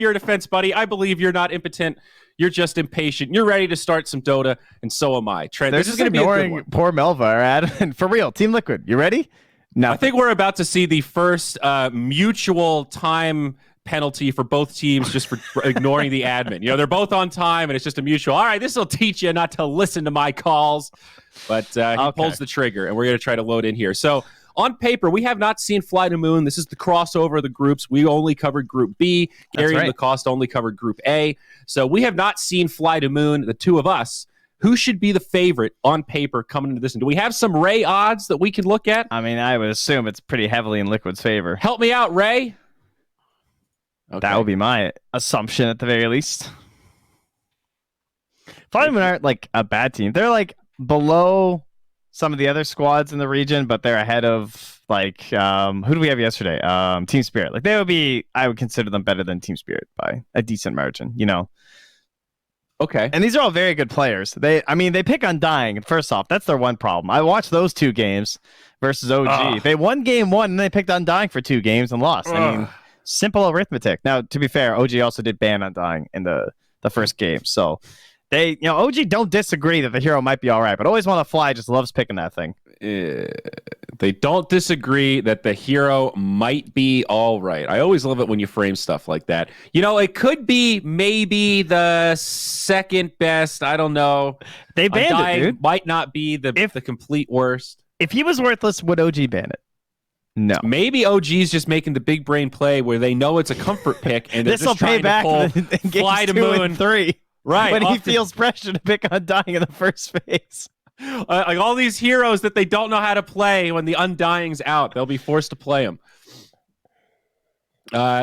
your defense, buddy. I believe you're not impotent. You're just impatient. You're ready to start some Dota, and so am I. Trent, this is going to be a good one. Poor Melva, for real. Team Liquid, you ready? No. I think we're about to see the first mutual time penalty for both teams just for ignoring the admin. They're both on time, and it's just a mutual. All right, this will teach you not to listen to my calls. But he pulls the trigger, and we're going to try to load in here. So on paper, we have not seen FlyToMoon. This is the crossover of the groups. We only covered Group B. Gary and Lacoste only covered Group A. So we have not seen FlyToMoon, the two of us. Who should be the favorite on paper coming into this? And do we have some Ray odds that we can look at? I mean, I would assume it's pretty heavily in Liquid's favor. Help me out, Ray. Okay. That would be my assumption at the very least. FlyToMoon aren't like a bad team. They're like below some of the other squads in the region, but they're ahead of like who do we have yesterday? Team Spirit. Like I would consider them better than Team Spirit by a decent margin, Okay. And these are all very good players. They pick Undying. First off, that's their one problem. I watched those two games versus OG. They won game 1 and they picked Undying for 2 games and lost. I mean, simple arithmetic. Now, to be fair, OG also did ban Undying in the first game. So they, OG don't disagree that the hero might be all right, but Always Wanna Fly just loves picking that thing. They don't disagree that the hero might be all right. I always love it when you frame stuff like that. It could be maybe the second best. I don't know. They banned it, dude. Might not be the complete worst. If he was worthless, would OG ban it? No. Maybe OG's just making the big brain play where they know it's a comfort pick and they're just trying to pull FlyToMoon and 3. Right. When he feels pressure to pick Undying in the first phase. Like all these heroes that they don't know how to play when the Undying's out, they'll be forced to play them.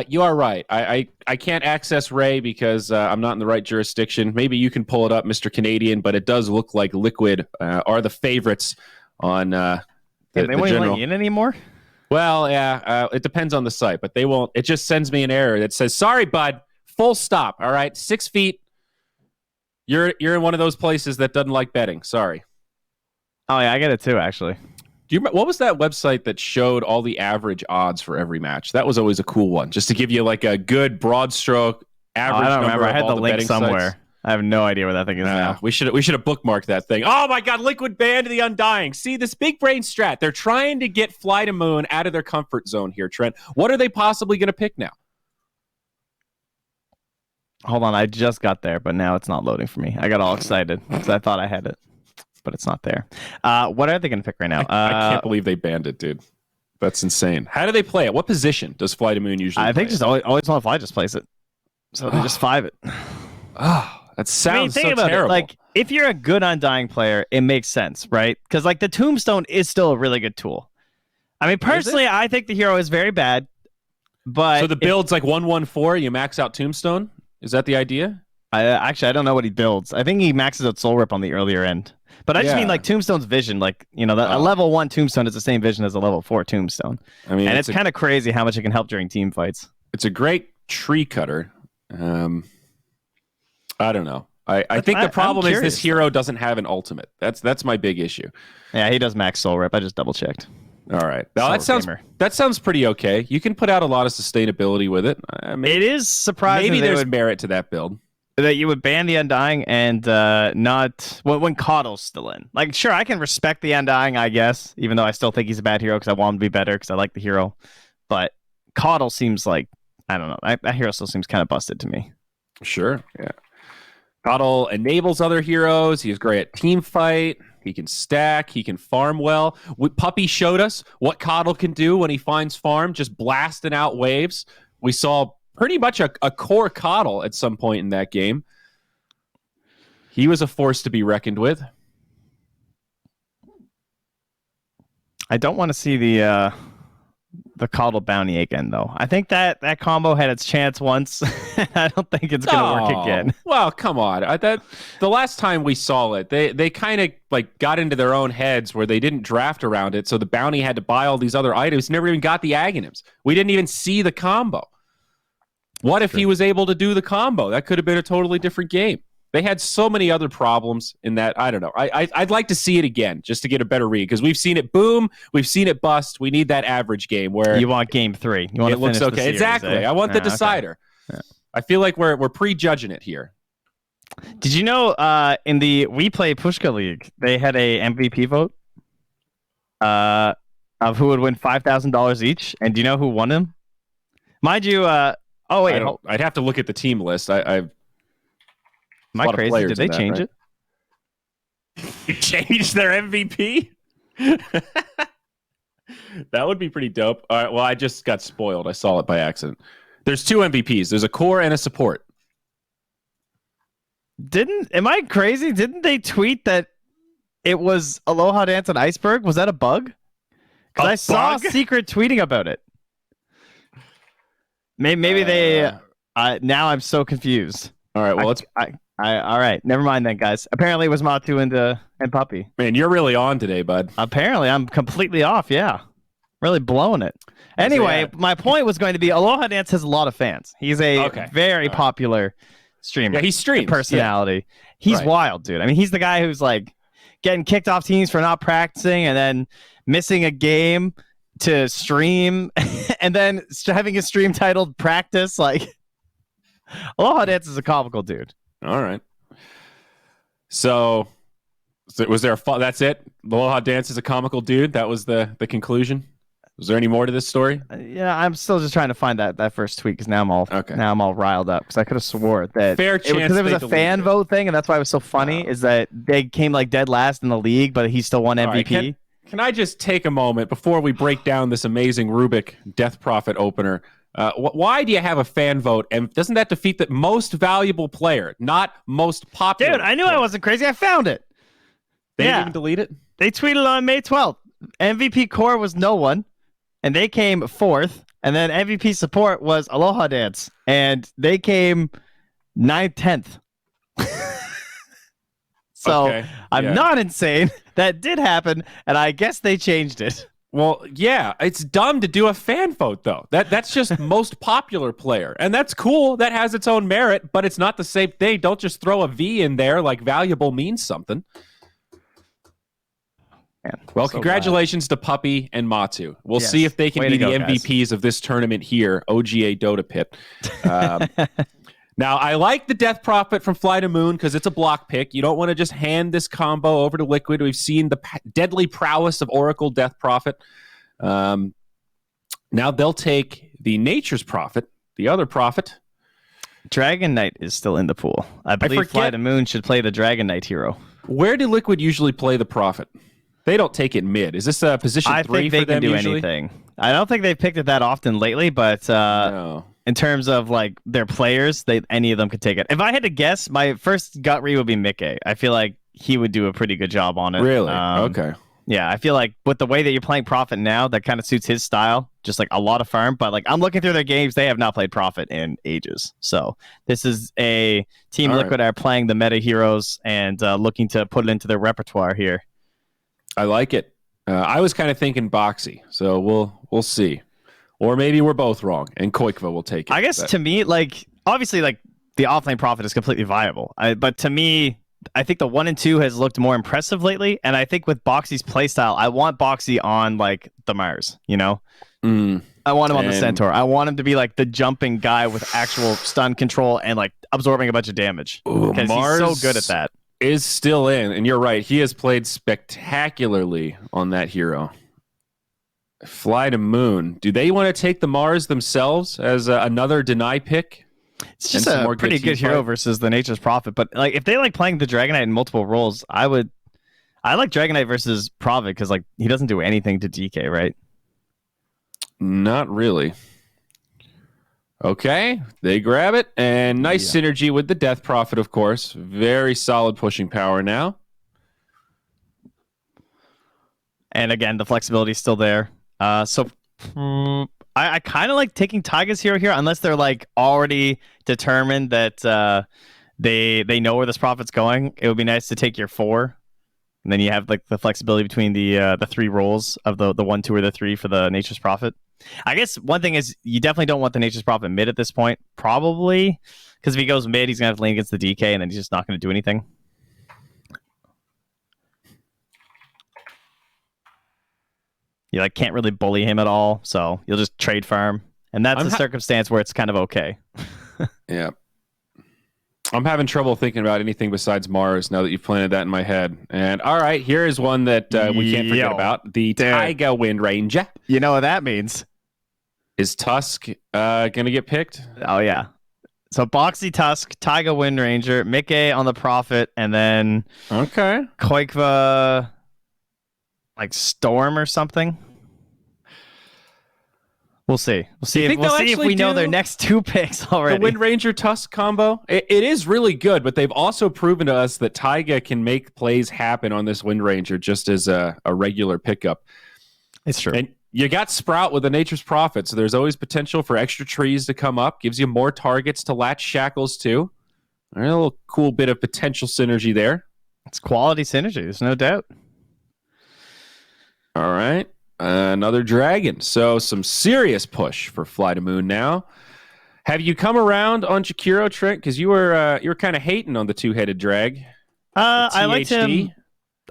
You are right. I can't access Ray because I'm not in the right jurisdiction. Maybe you can pull it up, Mr. Canadian, but it does look like Liquid are the favorites on they won't even let you in anymore? Well, yeah, it depends on the site, but they won't. It just sends me an error that says, sorry, bud, full stop. All right, 6 feet. You're in one of those places that doesn't like betting. Sorry. Oh, yeah, I get it too, actually. What was that website that showed all the average odds for every match? That was always a cool one, just to give you like a good broad stroke average I don't number. Remember. I had the link somewhere. Sites. I have no idea where that thing is now. We should have bookmarked that thing. Oh my God, Liquid banned the Undying. See, this big brain strat. They're trying to get FlyToMoon out of their comfort zone here, Trent. What are they possibly going to pick now? Hold on, I just got there, but now it's not loading for me. I got all excited because I thought I had it, but it's not there. What are they going to pick right now? I can't believe they banned it, dude. That's insane. How do they play it? What position does FlyToMoon usually play? I think just Always Wanna Fly just plays it. So they just 5 it. That sounds so terrible. It. Like, if you're a good Undying player, it makes sense, right? Because like the Tombstone is still a really good tool. I mean, personally, I think the hero is very bad. But so the build's like 1-1-4, you max out Tombstone? Is that the idea? I don't know what he builds. I think he maxes out Soul Rip on the earlier end. But I just mean like Tombstone's vision. Like, a level 1 Tombstone is the same vision as a level 4 Tombstone. I mean, and it's kind of crazy how much it can help during team fights. It's a great tree cutter. I don't know. I think the problem is this hero doesn't have an ultimate. That's my big issue. Yeah, he does max Soul Rip. I just double checked. All right. Now, that sounds pretty okay. You can put out a lot of sustainability with it. It is surprising. Maybe there's merit to that build. That you would ban the Undying and not when Coddle's still in. Like, sure, I can respect the Undying, I guess, even though I still think he's a bad hero because I want him to be better because I like the hero. But Coddle seems like, I don't know, that hero still seems kind of busted to me. Sure, yeah. Coddle enables other heroes. He's great at team fight. He can stack. He can farm well. Puppy showed us what Coddle can do when he finds farm, just blasting out waves. We saw pretty much a core Coddle at some point in that game. He was a force to be reckoned with. I don't want to see the Coddle bounty again, though. I think that combo had its chance once. I don't think it's going to work again. Well, come on. The last time we saw it, they kind of like got into their own heads where they didn't draft around it, so the bounty had to buy all these other items. Never even got the Aghanims. We didn't even see the combo. What if he was able to do the combo? That could have been a totally different game. They had so many other problems in that. I don't know. I'd like to see it again just to get a better read because we've seen it boom, we've seen it bust. We need that average game where you want game 3. You want it looks okay. Series, exactly. I want the decider. Okay. I feel like we're prejudging it here. Did you know in the We Play Pushka League, they had a MVP vote of who would win $5,000 each? And do you know who won him? Mind you, oh, wait. I'd have to look at the team list. Am I crazy? Did they change it? Change their MVP? That would be pretty dope. All right, well, I just got spoiled. I saw it by accident. There's 2 MVPs. There's a core and a support. Am I crazy? Didn't they tweet that it was Aloha Dance and Iceberg? Was that a bug? Because I saw Secret tweeting about it. Maybe they. Now I'm so confused. All right, well, let's. All right, never mind then, guys. Apparently, it was Matu and Puppy. Man, you're really on today, bud. Apparently, I'm completely off. Yeah, really blowing it. Anyway, my point was going to be Aloha Dance has a lot of fans. He's a very popular streamer. Yeah, he streams. Personality. Yeah. He's wild, dude. I mean, he's the guy who's like getting kicked off teams for not practicing and then missing a game to stream and then having his stream titled Practice. Like, Aloha Dance is a comical dude. All right. So was there that's it? Aloha Dance is a comical dude? That was the conclusion? Was there any more to this story? Yeah, I'm still just trying to find that first tweet because now I'm all riled up because I could have swore that because it was a fan vote thing and that's why it was so funny is that they came like dead last in the league, but he still won MVP. Right, can I just take a moment before we break down this amazing Rubik Death Prophet opener? Why do you have a fan vote? And doesn't that defeat the most valuable player, not most popular? Dude, I knew I wasn't crazy. I found it. They didn't even delete it? They tweeted on May 12th. MVP core was no one, and they came 4th. And then MVP support was Aloha Dance, and they came 9th, 10th. So I'm not insane. That did happen, and I guess they changed it. Well, yeah, it's dumb to do a fan vote, though. That's just most popular player. And that's cool. That has its own merit, but it's not the same thing. Don't just throw a V in there like valuable means something. Man, well, congratulations to Puppy and Matu. We'll see if they can be the MVPs of this tournament here, OGA Dota Pit. Now, I like the Death Prophet from FlyToMoon because it's a block pick. You don't want to just hand this combo over to Liquid. We've seen the deadly prowess of Oracle Death Prophet. Now they'll take the Nature's Prophet, the other Prophet. Dragon Knight is still in the pool. I believe FlyToMoon should play the Dragon Knight hero. Where do Liquid usually play the Prophet? They don't take it mid. Is this a position 3 for them usually? I think they can do anything. I don't think they've picked it that often lately, but... No. In terms of like their players, any of them could take it. If I had to guess, my first gut read would be Mickey. I feel like he would do a pretty good job on it. Really? Okay. Yeah, I feel like with the way that you're playing Prophet now, that kind of suits his style. Just like a lot of farm, but like I'm looking through their games, they have not played Prophet in ages. So this is a Team Liquid are playing the meta heroes and looking to put it into their repertoire here. I like it. I was kind of thinking Boxy, so we'll see. Or maybe we're both wrong, and Koikva will take it. I guess to me, like, obviously, like, the offlane Prophet is completely viable. But to me, I think the 1 and 2 has looked more impressive lately, and I think with Boxy's playstyle, I want Boxy on, like, the Mars, you know? I want him on the Centaur. I want him to be, like, the jumping guy with actual stun control and, like, absorbing a bunch of damage. Because he's so good at that. Is still in, and you're right. He has played spectacularly on that hero. FlyToMoon. Do they want to take the Mars themselves as another deny pick? It's just a pretty good hero versus the Nature's Prophet. But like, if they like playing the Dragon Knight in multiple roles, I like Dragon Knight versus Prophet because like he doesn't do anything to DK, right? Not really. Okay, they grab it, and nice synergy with the Death Prophet, of course. Very solid pushing power now. And again, the flexibility is still there. So I kind of like taking Taiga's hero here, unless they're like already determined that they know where this Prophet's going. It would be nice to take your 4, and then you have like the flexibility between the 3 roles of the 1, 2, or the 3 for the Nature's Prophet. I guess one thing is you definitely don't want the Nature's Prophet mid at this point, probably because if he goes mid, he's gonna have to lean against the DK, and then he's just not gonna do anything. You like can't really bully him at all, so you'll just trade farm, and that's a circumstance where it's kind of okay. Yeah. I'm having trouble thinking about anything besides Mars now that you've planted that in my head. And all right, here is one that we can't forget about. The Taiga Wind Ranger. You know what that means? Is Tusk going to get picked? Oh, yeah. So Boxy Tusk, Taiga Wind Ranger, Mickey on the Prophet, and then Koikva, like Storm or something. We'll see. We'll see if we know their next 2 picks already. The Wind Ranger Tusk combo. It is really good, but they've also proven to us that Taiga can make plays happen on this Wind Ranger just as a regular pickup. It's true. And you got Sprout with the Nature's Prophet, so there's always potential for extra trees to come up. Gives you more targets to latch shackles to. A little cool bit of potential synergy there. It's quality synergy, there's no doubt. All right. Another dragon. So some serious push for FlyToMoon now. Have you come around on Jakiro, Trent? Because you were kind of hating on the 2-headed drag. I liked him.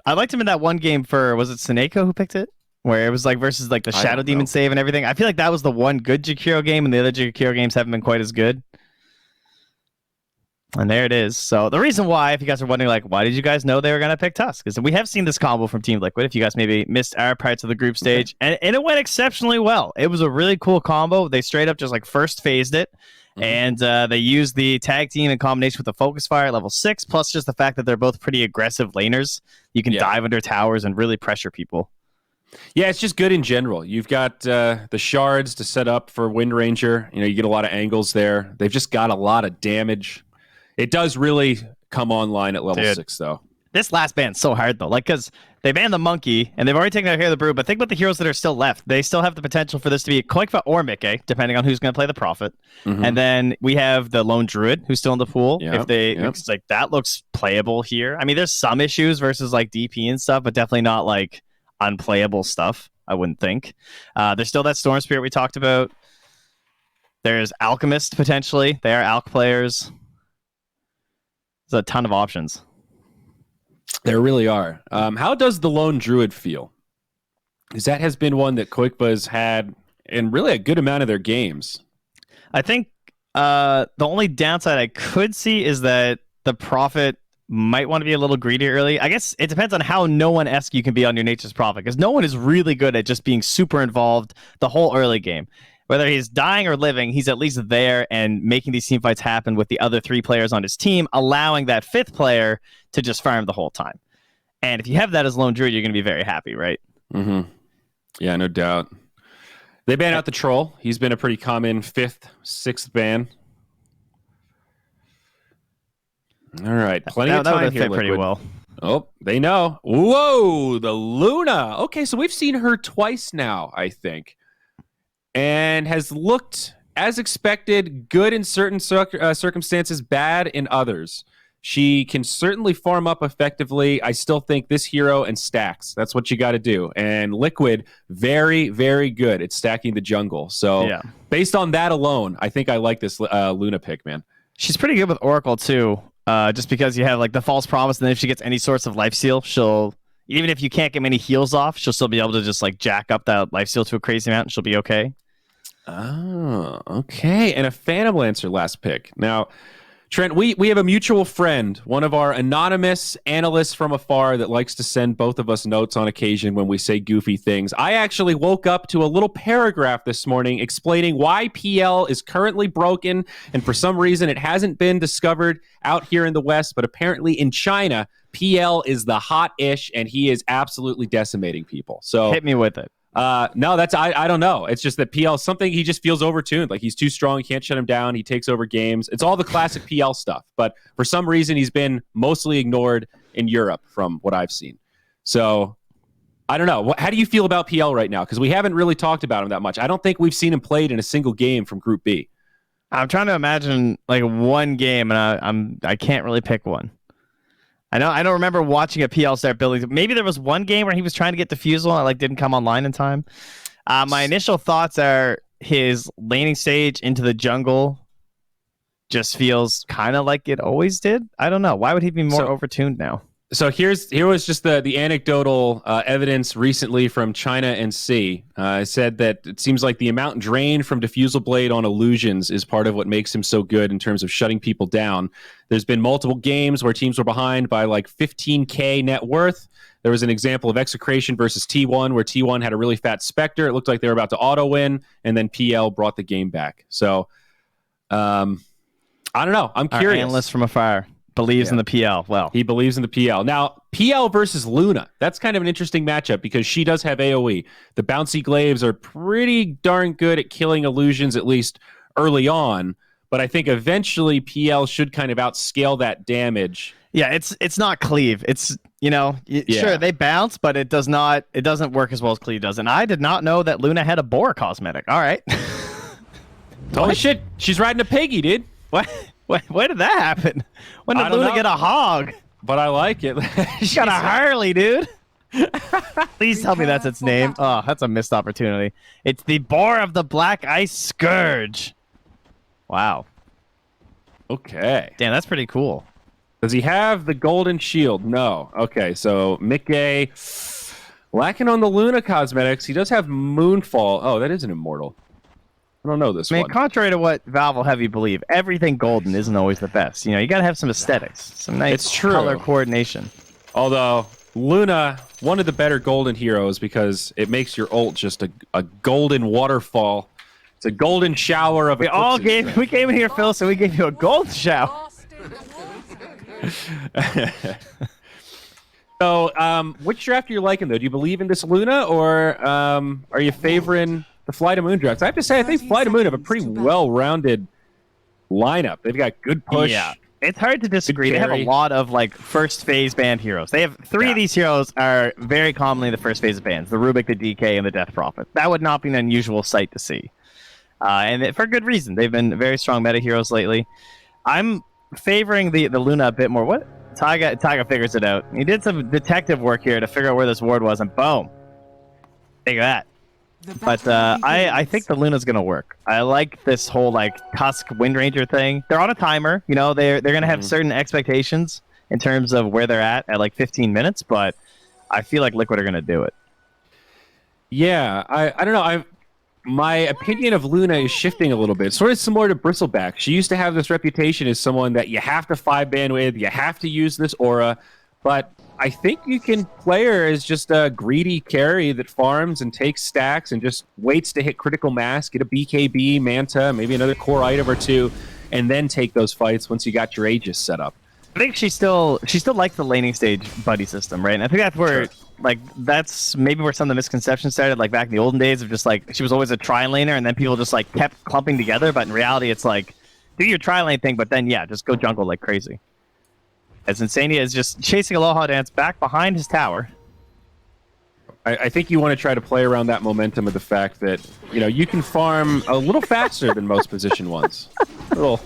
I liked him in that one game for, was it Seneko who picked it? Where it was like versus like the Shadow Demon save and everything. I feel like that was the one good Jakiro game, and the other Jakiro games haven't been quite as good. And there it is. So the reason why, if you guys are wondering, like, why did you guys know they were going to pick Tusk? Because we have seen this combo from Team Liquid. If you guys maybe missed our parts of the group stage, and it went exceptionally well. It was a really cool combo. They straight up just like first phased it, and they used the tag team in combination with the focus fire at level 6, plus just the fact that they're both pretty aggressive laners. You can dive under towers and really pressure people. Yeah, it's just good in general. You've got the shards to set up for Wind Ranger. You know, you get a lot of angles there. They've just got a lot of damage. It does really come online at level 6, though. This last ban's so hard, though. Like, because they banned the Monkey, and they've already taken out Hair of the Brood, but think about the heroes that are still left. They still have the potential for this to be Koikva or Mickey, depending on who's going to play the Prophet. And then we have the Lone Druid, who's still in the pool. It's like, that looks playable here. I mean, there's some issues versus, like, DP and stuff, but definitely not, like, unplayable stuff, I wouldn't think. There's still that Storm Spirit we talked about. There's Alchemist, potentially. They are Alch players. There's a ton of options. There really are. How does the Lone Druid feel? Because that has been one that Koikva has had in really a good amount of their games. I think the only downside I could see is that the Prophet might want to be a little greedy early. I guess it depends on how no one-esque you can be on your Nature's Prophet, because no one is really good at just being super involved the whole early game. Whether he's dying or living, he's at least there and making these team fights happen with the other 3 players on his team, allowing that 5th player to just farm the whole time. And if you have that as Lone Druid, you're going to be very happy, right? Yeah, no doubt. They ban out the Troll. He's been a pretty common 5th, 6th ban. All right, plenty of time here. Fit pretty well. Oh, they know. Whoa, the Luna. Okay, so we've seen her twice now, I think. And has looked, as expected, good in certain circumstances, bad in others. She can certainly farm up effectively. I still think this hero and stacks. That's what you got to do. And Liquid, very, very good at stacking the jungle. So based on that alone, I think I like this Luna pick, man. She's pretty good with Oracle, too. Just because you have like the false promise, and then if she gets any sorts of life steal, she'll, even if you can't get many heals off, she'll still be able to just like jack up that life steal to a crazy amount, and she'll be okay. Oh, okay. And a Phantom Lancer last pick. Now, Trent, we have a mutual friend, one of our anonymous analysts from afar that likes to send both of us notes on occasion when we say goofy things. I actually woke up to a little paragraph this morning explaining why PL is currently broken, and for some reason it hasn't been discovered out here in the West, but apparently in China, PL is the hot-ish, and he is absolutely decimating people. So hit me with it. No, that's I don't know. It's just that PL something he just feels overtuned. Like he's too strong. You can't shut him down. He takes over games. It's all the classic PL stuff. But for some reason, he's been mostly ignored in Europe from what I've seen. So I don't know. How do you feel about PL right now? Because we haven't really talked about him that much. I don't think we've seen him played in a single game from Group B. I'm trying to imagine like one game, and I can't really pick one. I don't remember watching a PL start building. Maybe there was one game where he was trying to get Diffusal and like didn't come online in time. My initial thoughts are his laning stage into the jungle just feels kind of like it always did. I don't know. Why would he be more overtuned now? So here was just the anecdotal evidence recently from China and C. It said that it seems like the amount drained from Diffusal Blade on illusions is part of what makes him so good in terms of shutting people down. There's been multiple games where teams were behind by like 15K net worth. There was an example of Execration versus T1 where T1 had a really fat Spectre. It looked like they were about to auto win, and then PL brought the game back. So I don't know. I'm curious. Our analyst from afar believes in the PL. Well, he believes in the PL. Now, PL versus Luna. That's kind of an interesting matchup because she does have AoE. The bouncy glaives are pretty darn good at killing illusions, at least early on. But I think eventually PL should kind of outscale that damage. Yeah, it's not cleave. It's, sure, they bounce, but it doesn't work as well as cleave does. And I did not know that Luna had a boar cosmetic. All right. Holy shit, she's riding a piggy, dude. What? When did that happen? When did Luna get a hog? But I like it. She got a Harley, dude. Please tell me that's its name. Oh, that's a missed opportunity. It's the Boar of the Black Ice Scourge. Wow. Okay. Damn, that's pretty cool. Does he have the golden shield? No. Okay, so Mickey lacking on the Luna cosmetics. He does have Moonfall. Oh, that is an immortal. I don't know this one. Contrary to what Valve will have you believe, everything golden isn't always the best. You got to have some aesthetics, some nice color coordination. Although Luna, one of the better golden heroes because it makes your ult just a golden waterfall. It's a golden shower of. We came in here, Phil, so we gave you a gold shower. So, which draft are you liking though? Do you believe in this Luna, or are you favoring the FlyToMoon drafts? I have to say, I think FlyToMoon have a pretty well-rounded lineup. They've got good push. Yeah, it's hard to disagree. They have a lot of first phase banned heroes. They have three of these heroes are very commonly the first phase of bans: the Rubik, the DK, and the Death Prophet. That would not be an unusual sight to see, and for good reason. They've been very strong meta heroes lately. I'm favoring the Luna a bit more. What? Taiga figures it out. He did some detective work here to figure out where this ward was, and boom. Take that. But I think the Luna's going to work. I like this whole Tusk Wind Ranger thing. They're on a timer. They're going to have certain expectations in terms of where they're at 15 minutes, but I feel like Liquid are going to do it. Yeah, I don't know. My opinion of Luna is shifting a little bit. Sort of similar to Bristleback. She used to have this reputation as someone that you have to 5-ban with, you have to use this aura, but I think you can play her as just a greedy carry that farms and takes stacks and just waits to hit critical mass, get a BKB, Manta, maybe another core item or two, and then take those fights once you got your Aegis set up. I think she still likes the laning stage buddy system, right? And I think that's where that's maybe where some of the misconceptions started, back in the olden days of just she was always a tri-laner and then people just kept clumping together, but in reality it's do your tri-lane thing, but then just go jungle like crazy. As Insania is just chasing Aloha Dance back behind his tower. I think you want to try to play around that momentum of the fact that, you can farm a little faster than most position ones. A little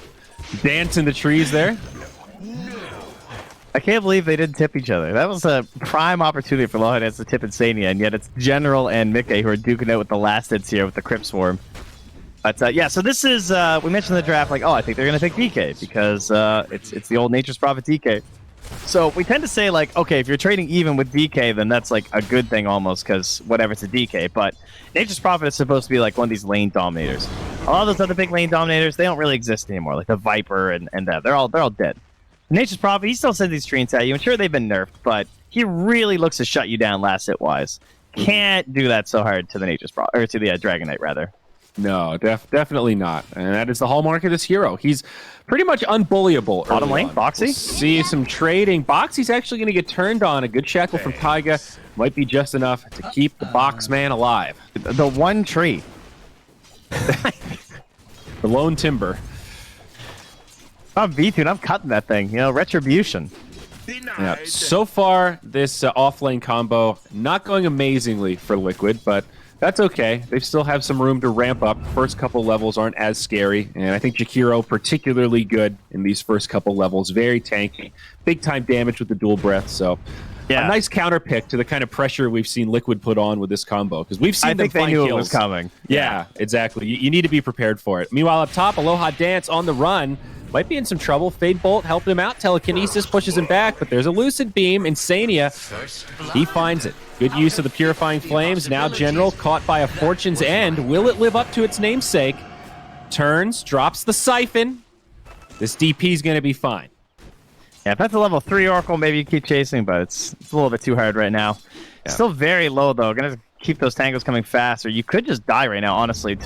dance in the trees there. I can't believe they didn't tip each other. That was a prime opportunity for Aloha Dance to tip Insania, and yet it's General and Mickey who are duking out with the last hits here with the Crypt Swarm. But so this is, we mentioned the draft, I think they're going to pick DK because it's the old Nature's Prophet DK. So we tend to say, okay, if you're trading even with DK, then that's a good thing almost because whatever, it's a DK. But Nature's Prophet is supposed to be one of these lane dominators. A lot of those other big lane dominators, they don't really exist anymore, like the Viper and they're all dead. Nature's Prophet, he still sends these treants at you, and sure, they've been nerfed, but he really looks to shut you down last hit-wise. Can't do that so hard to the Nature's Prophet, or to the Dragon Knight, rather. No, definitely not. And that is the hallmark of this hero. He's pretty much unbullyable. Bottom lane, Boxy? We'll see some trading. Boxy's actually going to get turned on. A good shackle from Taiga might be just enough to keep the box man alive. The one tree. The lone timber. I'm V2, I'm cutting that thing. Retribution. Yeah. So far, this off-lane combo not going amazingly for Liquid, but that's okay. They still have some room to ramp up. First couple levels aren't as scary, and I think Jakiro particularly good in these first couple levels. Very tanky. Big-time damage with the dual breath, so a nice counter pick to the kind of pressure we've seen Liquid put on with this combo, because we've seen them find kills. I think they knew it was coming. Yeah, exactly. You need to be prepared for it. Meanwhile, up top, Aloha Dance on the run. might be in some trouble. Fade Bolt helping him out. Telekinesis pushes him back, but there's a Lucid Beam. Insania, he finds it. Good use of the Purifying Flames. Now General caught by a Fortune's End. Will it live up to its namesake? Turns, drops the Siphon. This DP is going to be fine. Yeah, if that's a level 3 Oracle, maybe you keep chasing, but it's a little bit too hard right now. Yeah. Still very low, though. Gonna keep those tangles coming fast, or you could just die right now, honestly.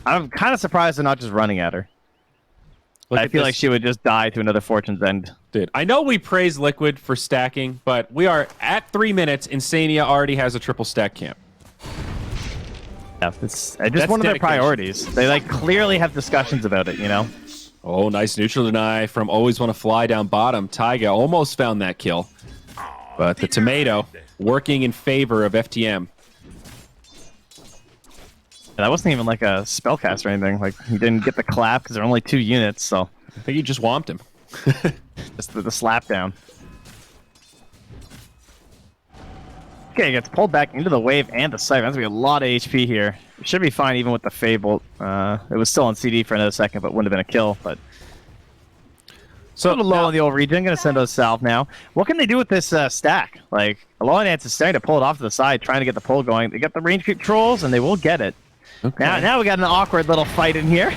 I'm kind of surprised they're not just running at her. I feel like she would just die to another Fortune's End. Dude, I know we praise Liquid for stacking, but we are at 3 minutes. Insania already has a triple stack camp. Yeah, it's just one of their priorities. They like clearly have discussions about it, you know? Oh, nice neutral deny from Always Want to Fly down bottom. Taiga almost found that kill. But the tomato working in favor of FTM. That wasn't even like a spellcast or anything. Like, he didn't get the clap because there are only 2 units, so... I think you just whomped him. Just the slap down. Okay, he gets pulled back into the wave and the Siphon. That's going to be a lot of HP here. It should be fine even with the Fable. It was still on CD for another second, but wouldn't have been a kill, but... So, a little low on the old regen. Going to send us south now. What can they do with this stack? Like, Alliance is starting to pull it off to the side, trying to get the pull going. They got the range creep trolls, and they will get it. Okay. Now we got an awkward little fight in here.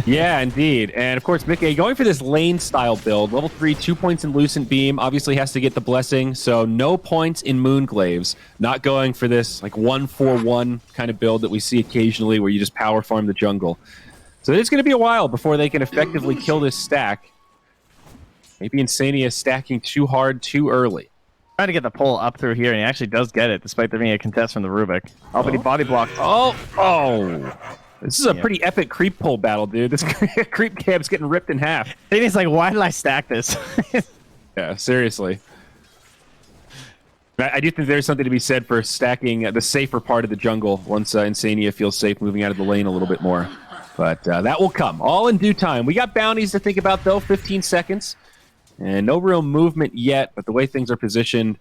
Yeah, indeed. And of course, Mickey going for this lane style build. Level 3, 2 points in Lucent Beam. Obviously has to get the blessing, so no points in Moonglaves. Not going for this like 1-4-1 kind of build that we see occasionally where you just power farm the jungle. So it's going to be a while before they can effectively kill this stack. Maybe Insania is stacking too hard too early. Trying to get the pull up through here, and he actually does get it, despite there being a contest from the Rubik. Oh, but he body blocked. Oh! This is a pretty epic creep pull battle, dude. This creep camp's getting ripped in half. I think it's like, why did I stack this? Yeah, seriously. I do think there's something to be said for stacking the safer part of the jungle once Insania feels safe moving out of the lane a little bit more. But that will come, all in due time. We got bounties to think about, though, 15 seconds. And no real movement yet, but the way things are positioned,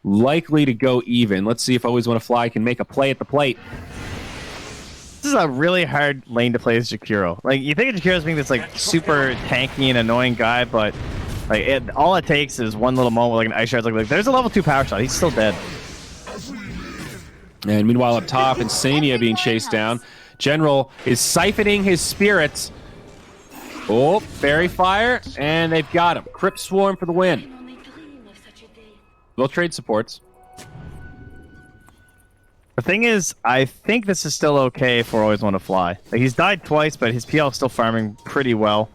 likely to go even. Let's see if Always Want to Fly can make a play at the plate. This is a really hard lane to play as Jakiro. Like, you think of Jakiro as being this like super tanky and annoying guy, but like all it takes is one little moment with like an ice shard. Like there's a level 2 power shot. He's still dead. And meanwhile, up top, Insania being chased down. General is siphoning his spirits. Oh, Fairy Fire, and they've got him. Crypt Swarm for the win. We'll trade supports. The thing is, I think this is still okay for Always Want to Fly. Like, he's died twice, but his PL is still farming pretty well.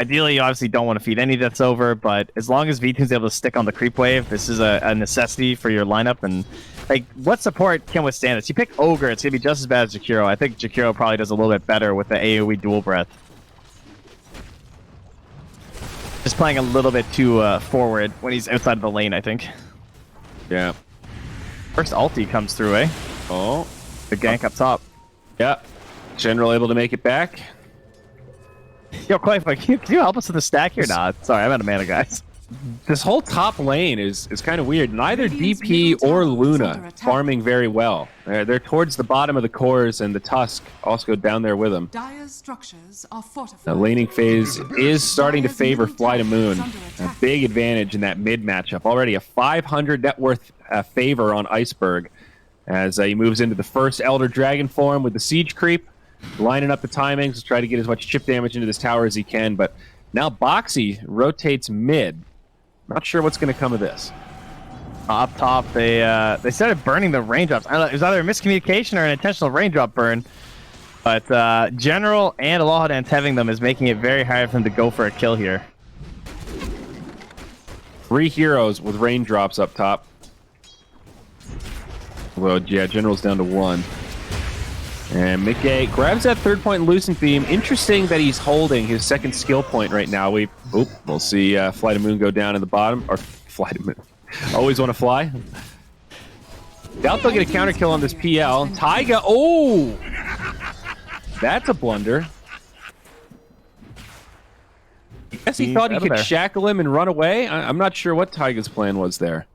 Ideally, you obviously don't want to feed any deaths over, but as long as V2's able to stick on the creep wave, this is a necessity for your lineup. And like, what support can withstand this? You pick Ogre, it's going to be just as bad as Jakiro. I think Jakiro probably does a little bit better with the AoE dual breath. Just playing a little bit too forward when he's outside of the lane, I think. Yeah. First ulti comes through, eh? Oh. The gank up top. Yeah. General able to make it back. Yo, Quaif, can you help us with the stack here? Nah, sorry, I'm out of mana, guys. This whole top lane is kind of weird. Neither DP or Luna farming very well. They're towards the bottom of the cores, and the Tusk also go down there with them. The laning phase is starting to favor FlyToMoon. A big advantage in that mid matchup. Already a 500 net worth favor on Iceberg as he moves into the first Elder Dragon form with the Siege Creep. Lining up the timings to try to get as much chip damage into this tower as he can, but now Boxy rotates mid. Not sure what's going to come of this. Up top, they started burning the raindrops. I don't know, it was either a miscommunication or an intentional raindrop burn, but General and Aloha Dance having them is making it very hard for them to go for a kill here. 3 heroes with raindrops up top. Well, yeah, General's down to 1. And Mickey grabs that 3rd point in Lucent Beam. Interesting that he's holding his 2nd skill point right now. We'll see FlyToMoon go down in the bottom. Or FlyToMoon. Always Want to Fly. Doubt they'll get a counter kill on this PL. Taiga, oh! That's a blunder. I guess he thought he could shackle him and run away. I'm not sure what Taiga's plan was there.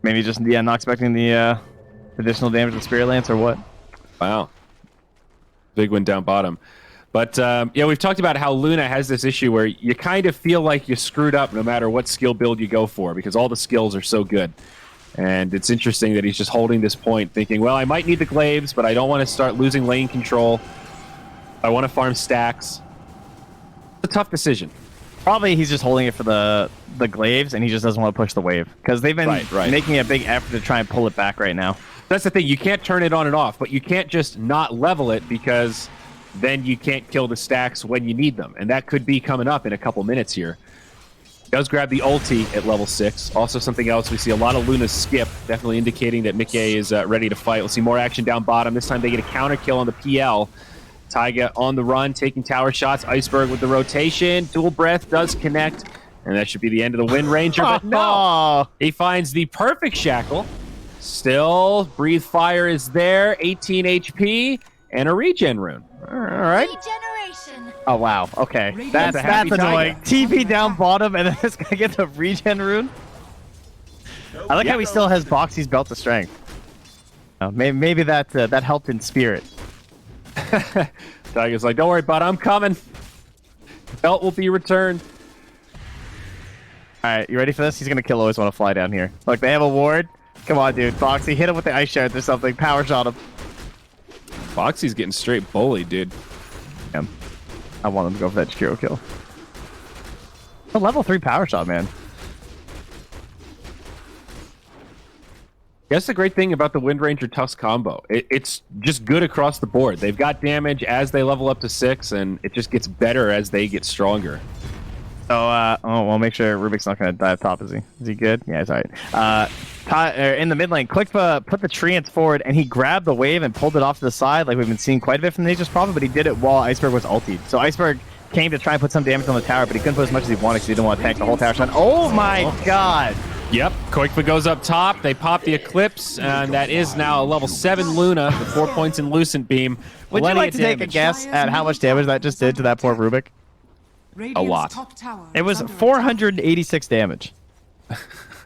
Maybe just, yeah, not expecting the additional damage with Spirit Lance or what? Wow. Big win down bottom. But yeah, we've talked about how Luna has this issue where you kind of feel like you screwed up no matter what skill build you go for because all the skills are so good. And it's interesting that he's just holding this point thinking, well, I might need the glaives, but I don't want to start losing lane control. I want to farm stacks. It's a tough decision. Probably he's just holding it for the glaives, and he just doesn't want to push the wave because they've been making a big effort to try and pull it back right now. That's the thing. You can't turn it on and off, but you can't just not level it because then you can't kill the stacks when you need them. And that could be coming up in a couple minutes here. Does grab the ulti at level 6. Also something else, we see a lot of Luna skip, definitely indicating that Mickey is ready to fight. We'll see more action down bottom. This time they get a counter kill on the PL. Taiga on the run, taking tower shots. Iceberg with the rotation. Dual breath does connect. And that should be the end of the Wind Ranger, but no! He finds the perfect shackle. Still, Breathe Fire is there. 18 HP and a regen rune. All right. Regeneration. Oh, wow. Okay. That's annoying. TP down bottom, and then this guy gets a regen rune. I like how he still has Boxy's Belt of Strength. Maybe that helped in spirit. Taiga's like, don't worry, bud, I'm coming. The belt will be returned. All right, you ready for this? He's going to kill Always Want to Fly down here. Look, they have a ward. Come on, dude. Boxy, hit him with the ice shards or something. Power shot him. Boxy's getting straight bullied, dude. Yeah. I want him to go for that Shakiro kill. A level 3 power shot, man. That's the great thing about the Wind Ranger Tusk combo. It's just good across the board. They've got damage as they level up to 6, and it just gets better as they get stronger. So, well, make sure Rubik's not going to die up top, is he? Is he good? Yeah, he's all right. In the mid lane, Quickpa put the treants forward, and he grabbed the wave and pulled it off to the side, like we've been seeing quite a bit from Nature's Prophet, but he did it while Iceberg was ultied. So Iceberg came to try and put some damage on the tower, but he couldn't put as much as he wanted because he didn't want to tank the whole tower shot. Oh my god! Yep, Quickpa goes up top. They pop the Eclipse, and that is now a level 7 Luna with 4 points in Lucent Beam. Would you like to take a guess at how much damage that just did to that poor Rubik? A lot. It was 486 damage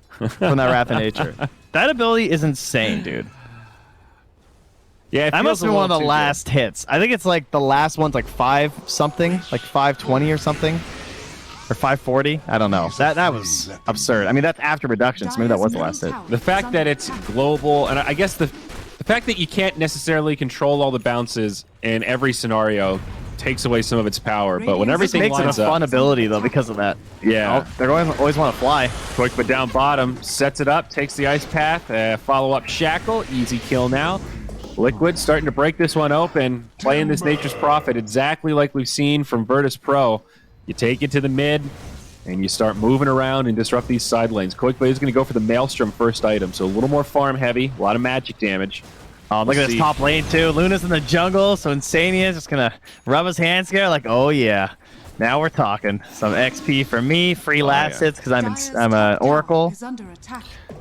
from that Wrath of Nature. That ability is insane, dude. Yeah, that must have been one of the last hits. I think it's like the last one's like 5 something, like 520 or something, or 540. I don't know. That was absurd. I mean, that's after reduction, so maybe that was the last hit. The fact that it's global, and I guess the fact that you can't necessarily control all the bounces in every scenario takes away some of its power, but when everything makes lines it a fun ability though because of that. Yeah, they're always want to fly. Quick, but down bottom, sets it up, takes the ice path, follow up shackle, easy kill now. Liquid starting to break this one open, playing this Nature's Prophet exactly like we've seen from Virtus Pro. You take it to the mid, and you start moving around and disrupt these side lanes. Quick, but he's going to go for the Maelstrom first item, so a little more farm heavy, a lot of magic damage. Look at this top lane, too. Luna's in the jungle, so Insania is just going to rub his hands together like, oh, yeah. Now we're talking. Some XP for me, free last hits because I'm an Oracle.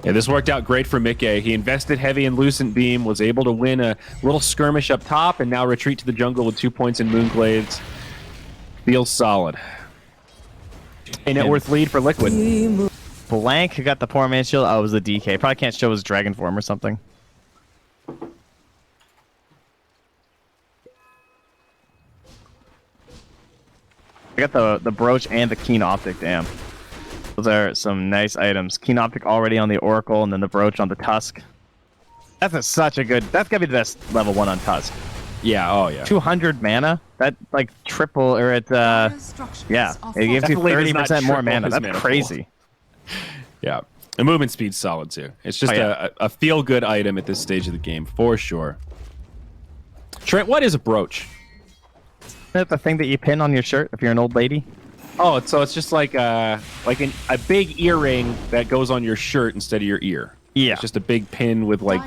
Yeah, this worked out great for Mickey. He invested heavy in Lucent Beam, was able to win a little skirmish up top, and now retreat to the jungle with 2 points in Moonglades. Feels solid. A net worth lead for Liquid. Blank, who got the poor man's shield? Oh, it was the DK. Probably can't show his dragon form or something. I got the brooch and the keen optic, damn. Those are some nice items. Keen optic already on the Oracle, and then the brooch on the Tusk. That's such a good... That's gotta be the best level 1 on Tusk. Yeah, oh yeah. 200 mana? That, like, triple, or it, yeah. It gives you 30% more mana. That's crazy. Yeah. The movement speed's solid, too. It's just a feel-good item at this stage of the game, for sure. Trent, what is a brooch? That's the thing that you pin on your shirt if you're an old lady. Oh, so it's just like a big earring that goes on your shirt instead of your ear. Yeah. It's just a big pin with like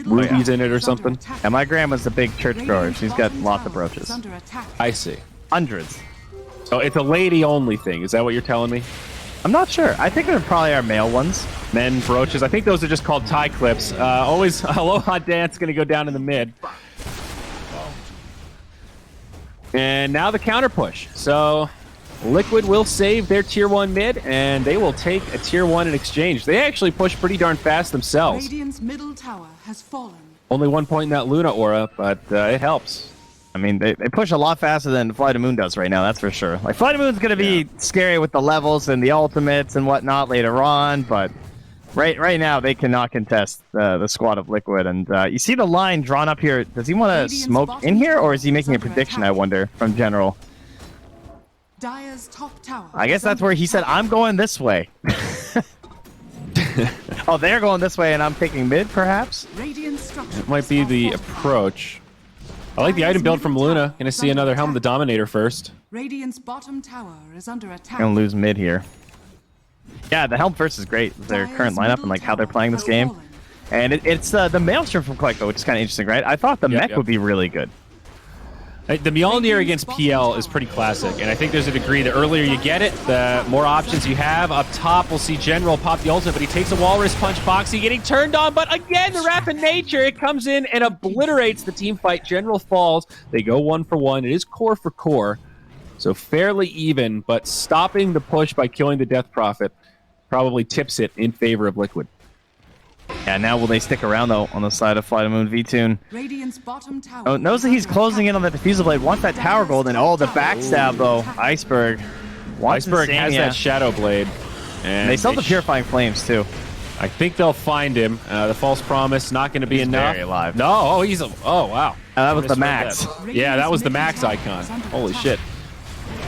rubies in it or something. And my grandma's a big churchgoer. She's got lots of brooches. I see. Hundreds. So it's a lady-only thing. Is that what you're telling me? I'm not sure. I think there probably are male ones. Men brooches. I think those are just called tie clips. Always Aloha Dance going to go down in the mid. And now the counter push. So Liquid will save their tier 1 mid, and they will take a tier 1 in exchange. They actually push pretty darn fast themselves. Radiant's middle tower has fallen. Only 1 point in that Luna aura, but it helps. I mean, they push a lot faster than FlyToMoon does right now, that's for sure. Like, FlyToMoon's going to be scary with the levels and the ultimates and whatnot later on, but right now they cannot contest the squad of Liquid. And you see the line drawn up here. Does he want to smoke in here, or is he making a prediction, I wonder, from General? Dire's top tower. I guess that's where he said, I'm going this way. Oh, they're going this way, and I'm taking mid, perhaps? It might be the approach. I like the item build from Luna. Gonna see another Helm the Dominator first. Radiant's bottom tower is under attack. Gonna lose mid here. Yeah, the Helm first is great with their current lineup and like how they're playing this game. And it's the Maelstrom from Queco, which is kind of interesting, right? I thought the mech would be really good. The Mjolnir against PL is pretty classic, and I think there's a degree the earlier you get it, the more options you have. Up top, we'll see General pop the ultimate, but he takes a Walrus Punch. Boxy getting turned on, but again, the Rapid Nature, it comes in and obliterates the team fight. General falls. They go 1 for 1. It is core for core, so fairly even, but stopping the push by killing the Death Prophet probably tips it in favor of Liquid. Yeah, now will they stick around, though, on the side of FlyToMoon V-Tune? Radiant's bottom tower. Oh, knows that he's closing in on the Diffusal Blade. Wants that Tower Gold, and the backstab, though. Iceberg. Iceberg has that Shadow Blade. And they sell the Purifying Flames, too. I think they'll find him. The False Promise, not going to be enough. Very alive. No, oh, wow. That was the max. Yeah, that was the max icon. Holy shit.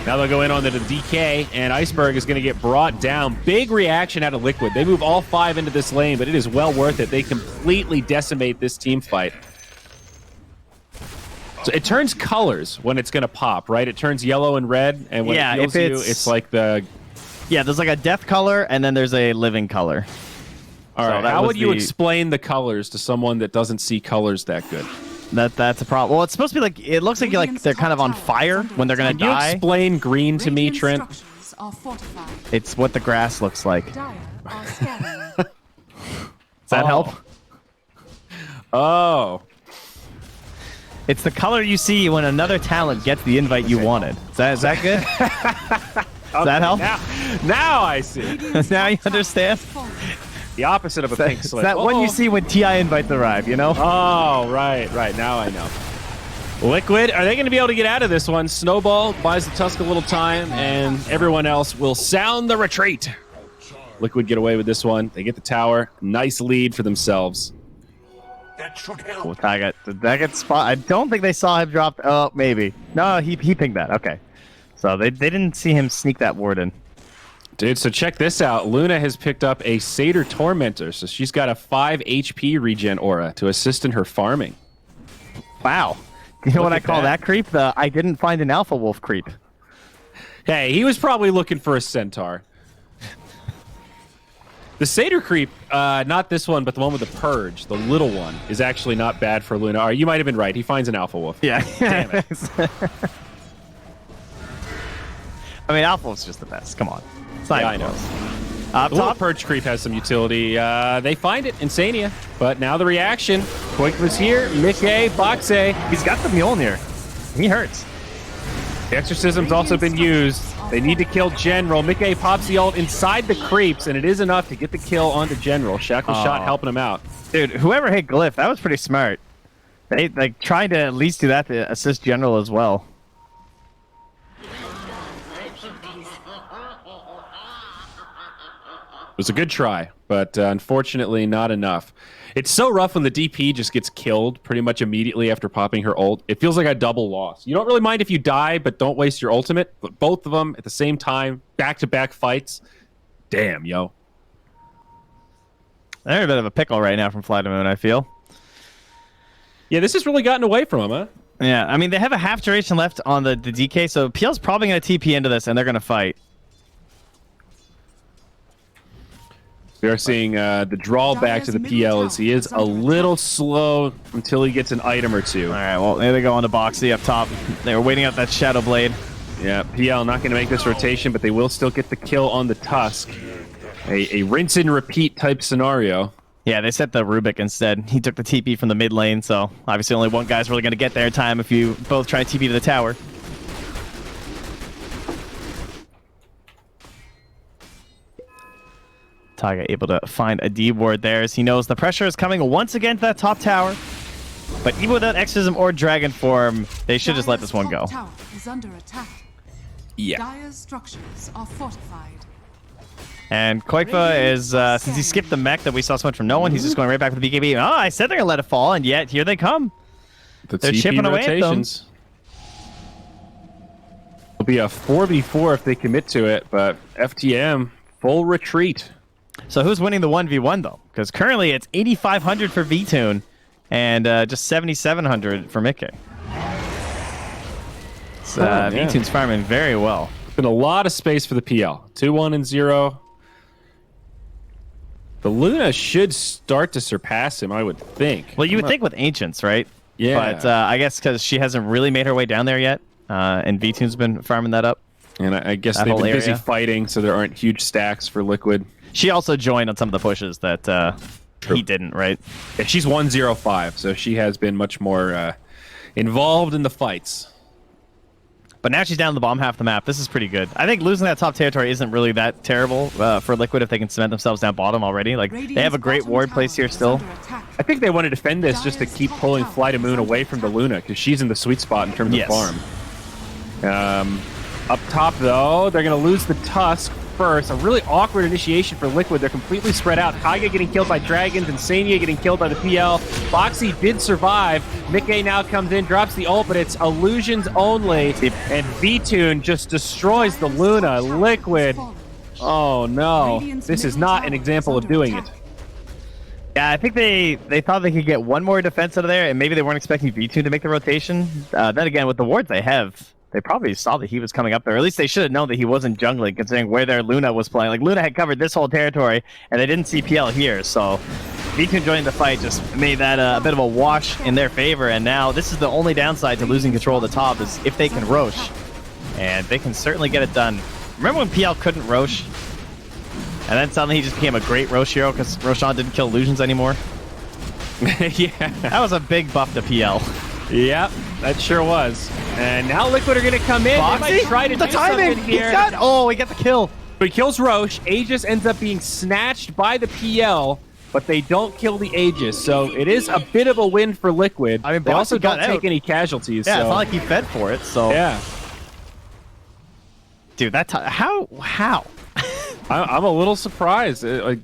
Now they'll go in on the DK, and Iceberg is going to get brought down. Big reaction out of Liquid. They move all 5 into this lane, but it is well worth it. They completely decimate this team fight. So it turns colors when it's going to pop, right? It turns yellow and red, and when it heals you, it's like the... Yeah, there's like a death color, and then there's a living color. All right, how would you explain the colors to someone that doesn't see colors that good? That's a problem. Well, it's supposed to be like, it looks like they're kind of on fire when they're gonna die. Can you explain green to me, Trent? It's what the grass looks like. Does that help? Oh. It's the color you see when another talent gets the invite you wanted. Is that good? Does that help? Now I see. Now you understand? The opposite of a pink slip. That one you see when TI invites arrive, you know? Oh, right. Now I know. Liquid, are they going to be able to get out of this one? Snowball buys the Tusk a little time, and everyone else will sound the retreat. Liquid get away with this one. They get the tower. Nice lead for themselves. That should help. Oh, did that get spot? I don't think they saw him drop. Oh, maybe. No, he pinged that. Okay. So they didn't see him sneak that ward in. Dude, so check this out. Luna has picked up a Satyr Tormentor, so she's got a 5 HP regen aura to assist in her farming. Wow. You know what I call that creep? The I didn't find an Alpha Wolf creep. Hey, he was probably looking for a Centaur. The Satyr creep, not this one, but the one with the Purge, the little one, is actually not bad for Luna. You might have been right. He finds an Alpha Wolf. Yeah. Damn it. I mean, Alpha Wolf's just the best. Come on. Yeah, I know. The little Purge creep has some utility. They find it, Insania. But now the reaction. Quick was here. Mickey, Boxe. He's got the Mjolnir. He hurts. The Exorcism's also been used. They need to kill General. Mickey pops the ult inside the creeps, and it is enough to get the kill onto General. Shackle shot helping him out. Dude, whoever hit Glyph, that was pretty smart. They tried to at least do that to assist General as well. It was a good try, but unfortunately not enough. It's so rough when the DP just gets killed pretty much immediately after popping her ult. It feels like a double loss. You don't really mind if you die, but don't waste your ultimate. But both of them at the same time, back-to-back fights. Damn, yo. They're in a bit of a pickle right now from FlyToMoon, I feel. Yeah, this has really gotten away from them, huh? Yeah, I mean, they have a half duration left on the DK, so PL's probably going to TP into this, and they're going to fight. We are seeing the drawback to the PL is he is a little slow until he gets an item or two. All right, well, there they go on the Boxy up top. They were waiting out that Shadow Blade. Yeah, PL not going to make this rotation, but they will still get the kill on the Tusk. A rinse and repeat type scenario. Yeah, they set the Rubik instead. He took the TP from the mid lane, so obviously only one guy's really going to get there in time if you both try TP to the tower. Taiga able to find a D ward there as he knows the pressure is coming once again to that top tower. But even without Exorcism or Dragon form, they should just let this one go. Dyer's top tower is under attack. Yeah. Dyer's structures are fortified. And Koikva is, since he skipped the mech that we saw so much from no one, he's just going right back to the BKB. Oh, I said they're going to let it fall, and yet here they come. They're TP chipping away at them. rotations. It'll be a 4v4 if they commit to it, but FTM, full retreat. So who's winning the 1v1, though? Because currently it's 8,500 for VTune and just 7,700 for Mickey. So, VTune's farming very well. Been a lot of space for the PL. 2-1 and 0. The Luna should start to surpass him, I would think. Well, you would think with Ancients, right? Yeah. But I guess because she hasn't really made her way down there yet, and VTune's been farming that up. And I guess That they've whole been busy area. fighting, so there aren't huge stacks for Liquid. She also joined on some of the pushes that he didn't, right? Yeah, she's 1-0-5, so she has been much more involved in the fights. But now she's down in the bottom half of the map. This is pretty good. I think losing that top territory isn't really that terrible for Liquid if they can cement themselves down bottom already. Like, they have a great ward place here still. I think they want to defend this just to keep pulling FlyToMoon away from the Luna, because she's in the sweet spot in terms of farm. Up top, though, they're going to lose the Tusk first. A really awkward initiation for Liquid. They're completely spread out. Taiga getting killed by Dragons, and Sania getting killed by the PL. Boxy did survive. Mickey now comes in, drops the ult, but it's illusions only. And VTune just destroys the Luna. Liquid. Oh, no. This is not an example of doing it. Yeah, I think they thought they could get one more defense out of there, and maybe they weren't expecting V2 to make the rotation. Then again, with the wards they have, they probably saw that he was coming up there. Or at least they should have known that he wasn't jungling, considering where their Luna was playing. Like, Luna had covered this whole territory, and they didn't see PL here, so V2 joining the fight just made that a bit of a wash in their favor, and now this is the only downside to losing control of the top, is if they can Rosh. And they can certainly get it done. Remember when PL couldn't Rosh? And then suddenly he just became a great Rosh hero because Roshan didn't kill illusions anymore? Yeah. That was a big buff to PL. Yep, that sure was. And now Liquid are going to come in. Boxy? They might try to The do timing! something here. He got the kill. But he kills Roche. Aegis ends up being snatched by the PL, but they don't kill the Aegis. So it is a bit of a win for Liquid. I mean, they Boxy also got don't take out. any casualties. Yeah, so. it's not like he fed for it, so... Yeah. Dude, how? I'm a little surprised. I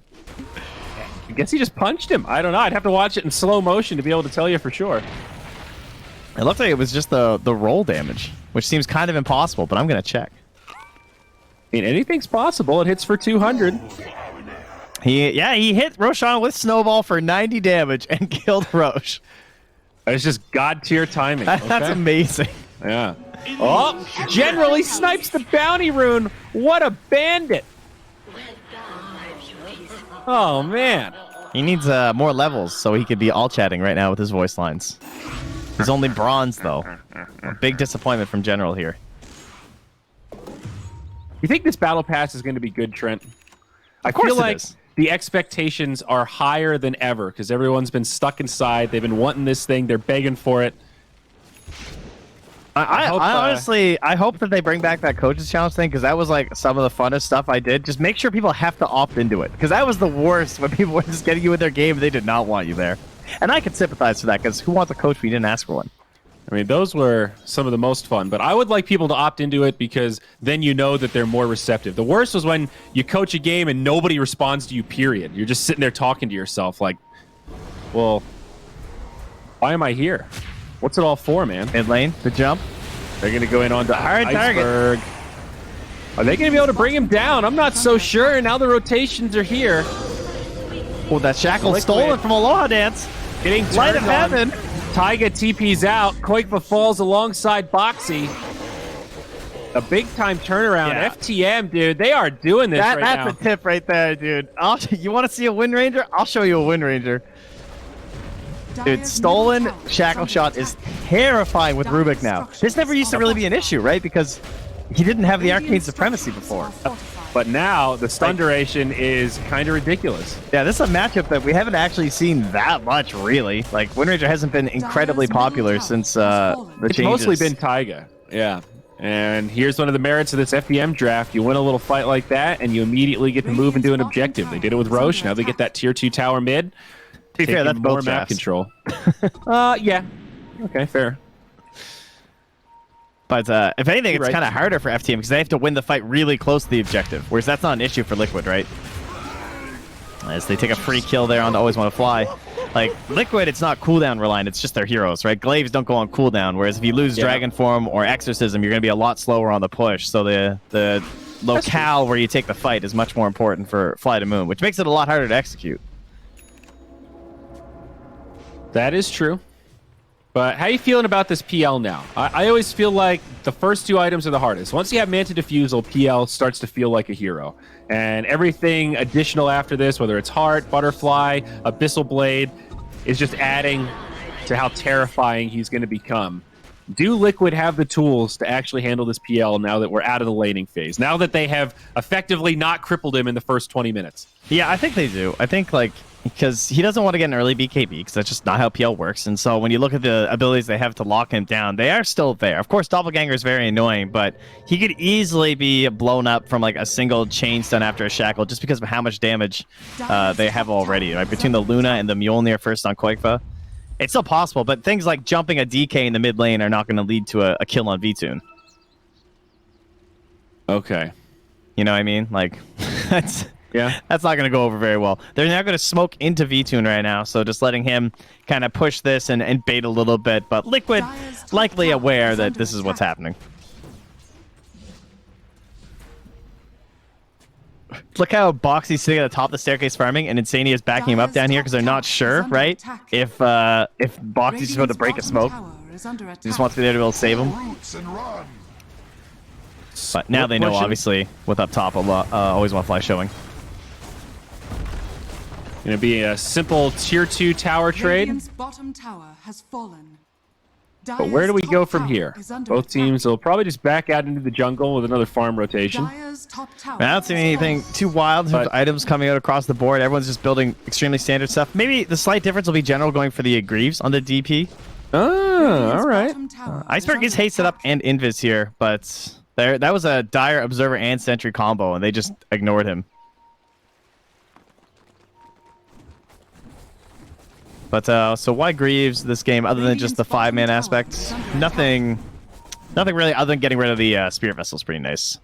guess he just punched him. I don't know. I'd have to watch it in slow motion to be able to tell you for sure. It looked like it was just the roll damage, which seems kind of impossible, but I'm going to check. I mean, anything's possible. It hits for 200. He hit Roshan with Snowball for 90 damage and killed Roche. It's just god tier timing. That's okay? amazing. Yeah. Oh, generally snipes the bounty rune. What a bandit. Oh, man. He needs more levels so he could be all chatting right now with his voice lines. He's only bronze, though. A big disappointment from General here. You think this battle pass is going to be good, Trent? I course feel it like is. the expectations are higher than ever because everyone's been stuck inside. They've been wanting this thing. They're begging for it. I honestly, I hope that they bring back that coaches challenge thing because that was like some of the funnest stuff I did. Just make sure people have to opt into it because that was the worst when people were just getting you in their game and they did not want you there. And I could sympathize for that because who wants a coach when you didn't ask for one? I mean, those were some of the most fun, but I would like people to opt into it because then you know that they're more receptive. The worst was when you coach a game and nobody responds to you, period. You're just sitting there talking to yourself like, well, why am I here? What's it all for, man? Mid lane, the jump. They're going to go in on the Hard target. iceberg. Are they going to be able to bring him down? I'm not so sure. Now the rotations are here. Oh, that shackle Liquid. stolen from Aloha Dance. Getting Light of turned on. heaven. Taiga TP's out. Koikva falls alongside Boxy. A big-time turnaround. Yeah. FTM, dude, they are doing this right now. That's a tip right there, dude. You want to see a Wind Ranger? I'll show you a Wind Ranger. Dude, stolen shackle shot is terrifying with Rubik now. This never used to really be an issue, right? Because he didn't have the arcane supremacy before. But now the stun duration is kind of ridiculous. Yeah, this is a matchup that we haven't actually seen that much, really. Like, Wind Ranger hasn't been incredibly popular since the It's changes. mostly been Taiga. Yeah. And here's one of the merits of this FDM draft. You win a little fight like that, and you immediately get to move and do an objective. They did it with Roche. Now they get that tier 2 tower mid. be fair, that's more both map drafts. control. Yeah. Okay, fair. But if anything, You're it's right. kind of harder for FTM because they have to win the fight really close to the objective, whereas that's not an issue for Liquid, right? As they take a free kill there on Always Want to Fly. Like, Liquid, it's not cooldown reliant, it's just their heroes, right? Glaives don't go on cooldown, whereas if you lose Dragon Form or Exorcism, you're going to be a lot slower on the push. So the locale where you take the fight is much more important for FlyToMoon, which makes it a lot harder to execute. That is true. But how you feeling about this PL now? I always feel like the first two items are the hardest. Once you have Manta Diffusal, PL starts to feel like a hero. And everything additional after this, whether it's Heart, Butterfly, Abyssal Blade, is just adding to how terrifying he's going to become. Do Liquid have the tools to actually handle this PL now that we're out of the laning phase? Now that they have effectively not crippled him in the first 20 minutes? Yeah, I think they do. I think, like, because he doesn't want to get an early BKB, because that's just not how PL works. And so when you look at the abilities they have to lock him down, they are still there. Of course, Doppelganger is very annoying, but he could easily be blown up from like a single chain stun after a shackle just because of how much damage they have already. Right, between the Luna and the Mjolnir first on Koikva, it's still possible. But things like jumping a DK in the mid lane are not going to lead to a kill on VTune. Okay. You know what I mean? Like, that's... Yeah. That's not going to go over very well. They're now going to smoke into VTune right now, so just letting him kind of push this and bait a little bit. But Liquid likely aware that this is what's happening. Look how Boxy's sitting at the top of the staircase farming, and Insania is backing him up down here because they're not sure, right? If Boxy's about to break a smoke. He just wants to be there to be able to save him. Roots and run. But now they know, obviously, with up top, Always Want to Fly showing. Going to be a simple tier 2 tower trade. Radiant's bottom tower has fallen. But where do we Dire's go top from tower here? is under Both attack. teams will probably just back out into the jungle with another farm rotation. Dire's top tower I don't see has anything fallen. too wild in terms of But- items coming out across the board. Everyone's just building extremely standard stuff. Maybe the slight difference will be general going for the Greaves on the DP. Oh, Radiant's all right. bottom tower Iceberg is under hasted up attack. and Invis here, but that was a dire Observer and Sentry combo, and they just ignored him. But so why Greaves this game, other than just the 5-man aspect? Nothing really other than getting rid of the Spirit Vessel is pretty nice.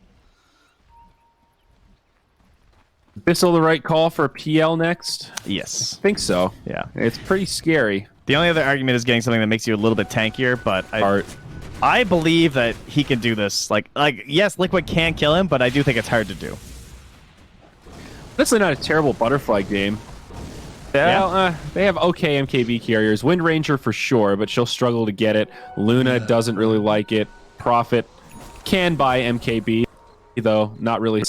Abyssal the right call for a PL next? Yes. I think so. Yeah. It's pretty scary. The only other argument is getting something that makes you a little bit tankier, but Art. I believe that he can do this. Like yes, Liquid can kill him, but I do think it's hard to do. Honestly, not a terrible Butterfly game. Well, they have okay MKB carriers. Wind Ranger for sure, but she'll struggle to get it. Luna doesn't really like it. Prophet can buy MKB, though not really.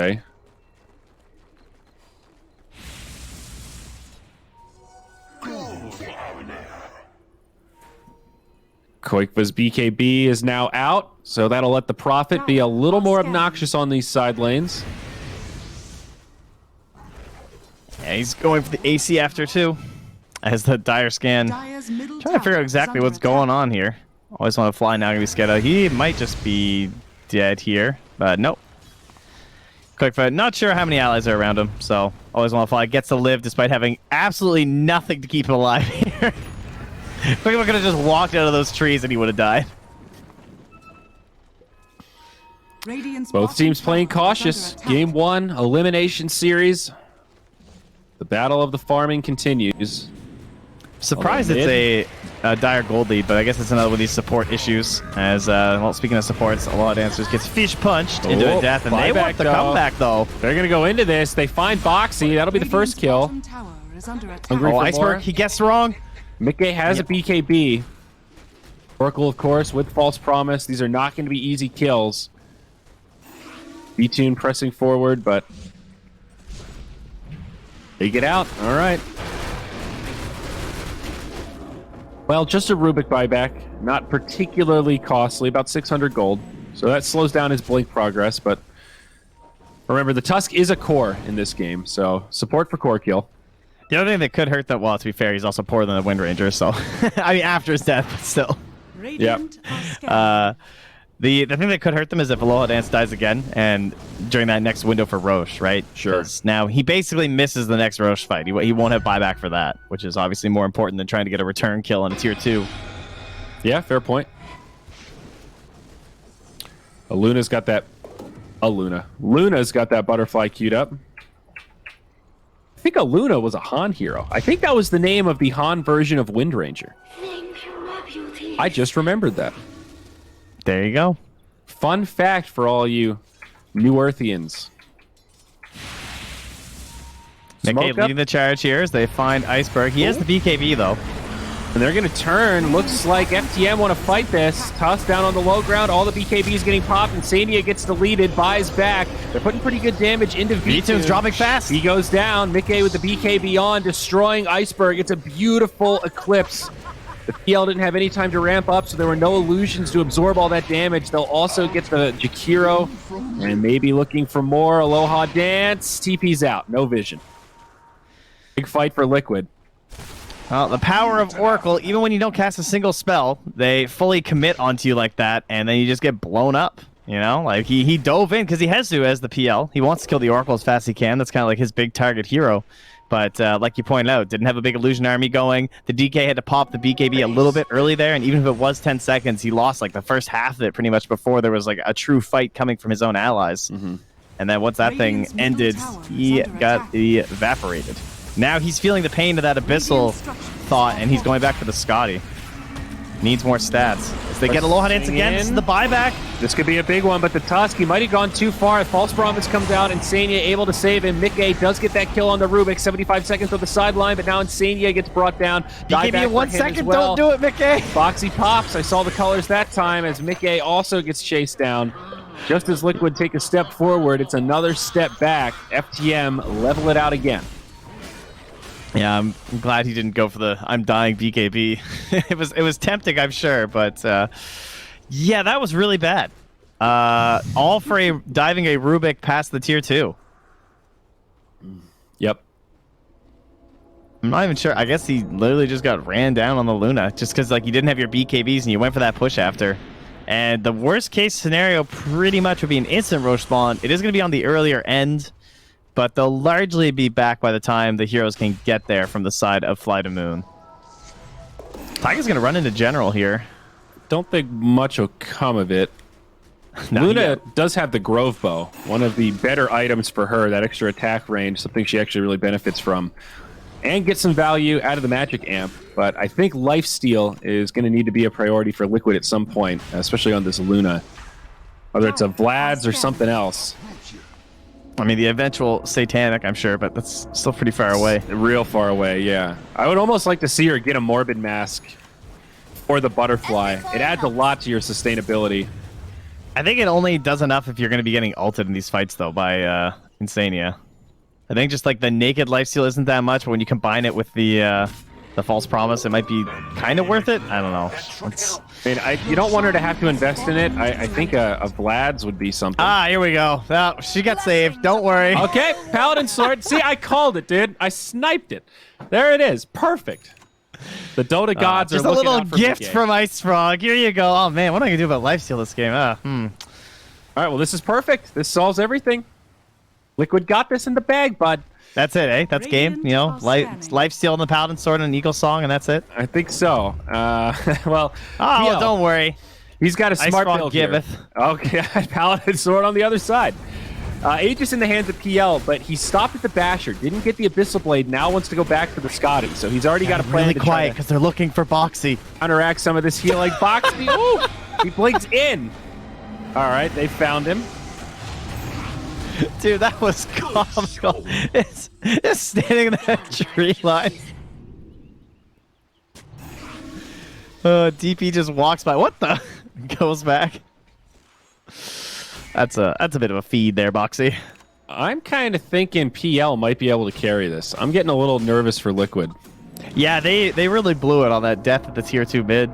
Koikva's BKB is now out, so that'll let the Prophet be a little more obnoxious on these side lanes. Yeah, he's going for the AC after too, as the dire scan. Dire's middle Trying to figure tower out is exactly under what's going attack. on here. Always Want to Fly now gonna be scared out. He might just be dead here, but nope. Quickfoot, not sure how many allies are around him, so Always Want to Fly gets to live despite having absolutely nothing to keep him alive here. Quickfoot could have just walked out of those trees and he would have died. Radiant's Both bottom teams playing tower is cautious. under attack. Game 1, elimination series. The battle of the farming continues. Surprised Although it's a dire gold lead, but I guess it's another one of these support issues. As well, speaking of supports, a lot of answers gets fish punched into a death, and they buyback, want the though. comeback though. They're going to go into this. They find Boxy. That'll be the first Radiant's kill. bottom tower is under attack. Hungry Oh, for Iceberg, more? he guessed wrong. Mickey has a BKB. Oracle, of course, with False Promise. These are not going to be easy kills. B-Tune pressing forward, but they get out. All right. Well, just a Rubik buyback. Not particularly costly, about 600 gold. So that slows down his Blink progress, but remember, the Tusk is a core in this game, so support for core kill. The other thing that could hurt that, well, to be fair, he's also poorer than the Wind Ranger, so I mean, after his death, but still. Radiant are scanning. The thing that could hurt them is if Aloha Dance dies again, and during that next window for Roche, right? Sure. 'Cause now he basically misses the next Roche fight. He won't have buyback for that, which is obviously more important than trying to get a return kill on a tier 2. Yeah, fair point. Luna's got that butterfly queued up. I think Luna was a Han hero. I think that was the name of the Han version of Wind Ranger. I just remembered that. There you go. Fun fact for all you New Earthians. Nikkei leading the charge here as they find Iceberg. He has the BKB, though. And they're going to turn. Looks like FTM want to fight this. Toss down on the low ground. All the BKBs getting popped, and Sania gets deleted. Buys back. They're putting pretty good damage into V2's dropping fast. He goes down. Mikkei with the BKB on, destroying Iceberg. It's a beautiful eclipse. The PL didn't have any time to ramp up, so there were no illusions to absorb all that damage. They'll also get the Jakiro, and maybe looking for more. Aloha Dance. TP's out. No vision. Big fight for Liquid. Well, the power of Oracle, even when you don't cast a single spell, they fully commit onto you like that, and then you just get blown up. You know, like he dove in because he has to as the PL. He wants to kill the Oracle as fast as he can. That's kind of like his big target hero. But like you pointed out, didn't have a big illusion army going. The DK had to pop the BKB a little bit early there, and even if it was 10 seconds, he lost like the first half of it pretty much before there was like a true fight coming from his own allies. And then once that thing ended, he got evaporated. Now he's feeling the pain of that Abyssal thought, and he's going back for the Scotty. Needs more stats. As they get Aloha Dance again, this is the buyback. This could be a big one, but the Tusk, he might have gone too far. False Promise comes out, and Sania able to save him. Mikkei does get that kill on the Rubik. 75 seconds on the sideline, but now Insania gets brought down. BKB in 1 second, don't do it, Mikkei. Foxy pops. I saw the colors that time as Mikkei also gets chased down. Just as Liquid take a step forward, it's another step back. FTM level it out again. Yeah, I'm glad he didn't go for the I'm dying BKB. it was tempting, I'm sure, but yeah, that was really bad. All for diving a Rubik past the tier 2. Yep. I'm not even sure. I guess he literally just got ran down on the Luna just because like you didn't have your BKBs and you went for that push after. And the worst case scenario pretty much would be an instant Roche spawn. It is going to be on the earlier end, but they'll largely be back by the time the heroes can get there from the side of FlyToMoon. Tiger's going to run into General here. Don't think much will come of it. Luna does have the Grove Bow, one of the better items for her, that extra attack range, something she actually really benefits from. And get some value out of the magic amp, but I think lifesteal is going to need to be a priority for Liquid at some point, especially on this Luna. Whether it's a Vlad's or something else. I mean, the eventual Satanic, I'm sure, but that's still pretty far away. Real far away, yeah. I would almost like to see her get a Morbid Mask or the Butterfly. It adds a lot to your sustainability. I think it only does enough if you're going to be getting ulted in these fights, though, by Insania. I think just like the naked lifesteal isn't that much, but when you combine it with the False Promise, it might be kind of worth it. I don't know. You don't want her to have to invest in it. I think a Vlad's would be something. Ah, here we go. Oh, she got saved. Don't worry. Okay, Paladin Sword. See, I called it, dude. I sniped it. There it is. Perfect. The Dota gods are just a looking little out for gift Mikkei. from Ice Frog. Here you go. Oh man, what am I gonna do about lifesteal this game? All right, well, this is perfect. This solves everything. Liquid got this in the bag, bud. That's it, eh? That's game. You know, lifesteal and the Paladin Sword and an Eagle Song, and that's it. I think so. Well, oh, don't worry. He's got a smart build giveth. here. Okay, Paladin Sword on the other side. Aegis in the hands of PL, but he stopped at the Basher, didn't get the Abyssal Blade, now wants to go back for the Scotty. So he's already got a plan really to quiet because they're looking for Boxy. Counteract some of this healing. Boxy, ooh, he blinks in. All right, they found him. Dude, that was comical. It's standing in that tree line. DP just walks by. What the? Goes back. That's a bit of a feed there, Boxy. I'm kind of thinking PL might be able to carry this. I'm getting a little nervous for Liquid. Yeah, they really blew it on that death at the tier 2 mid.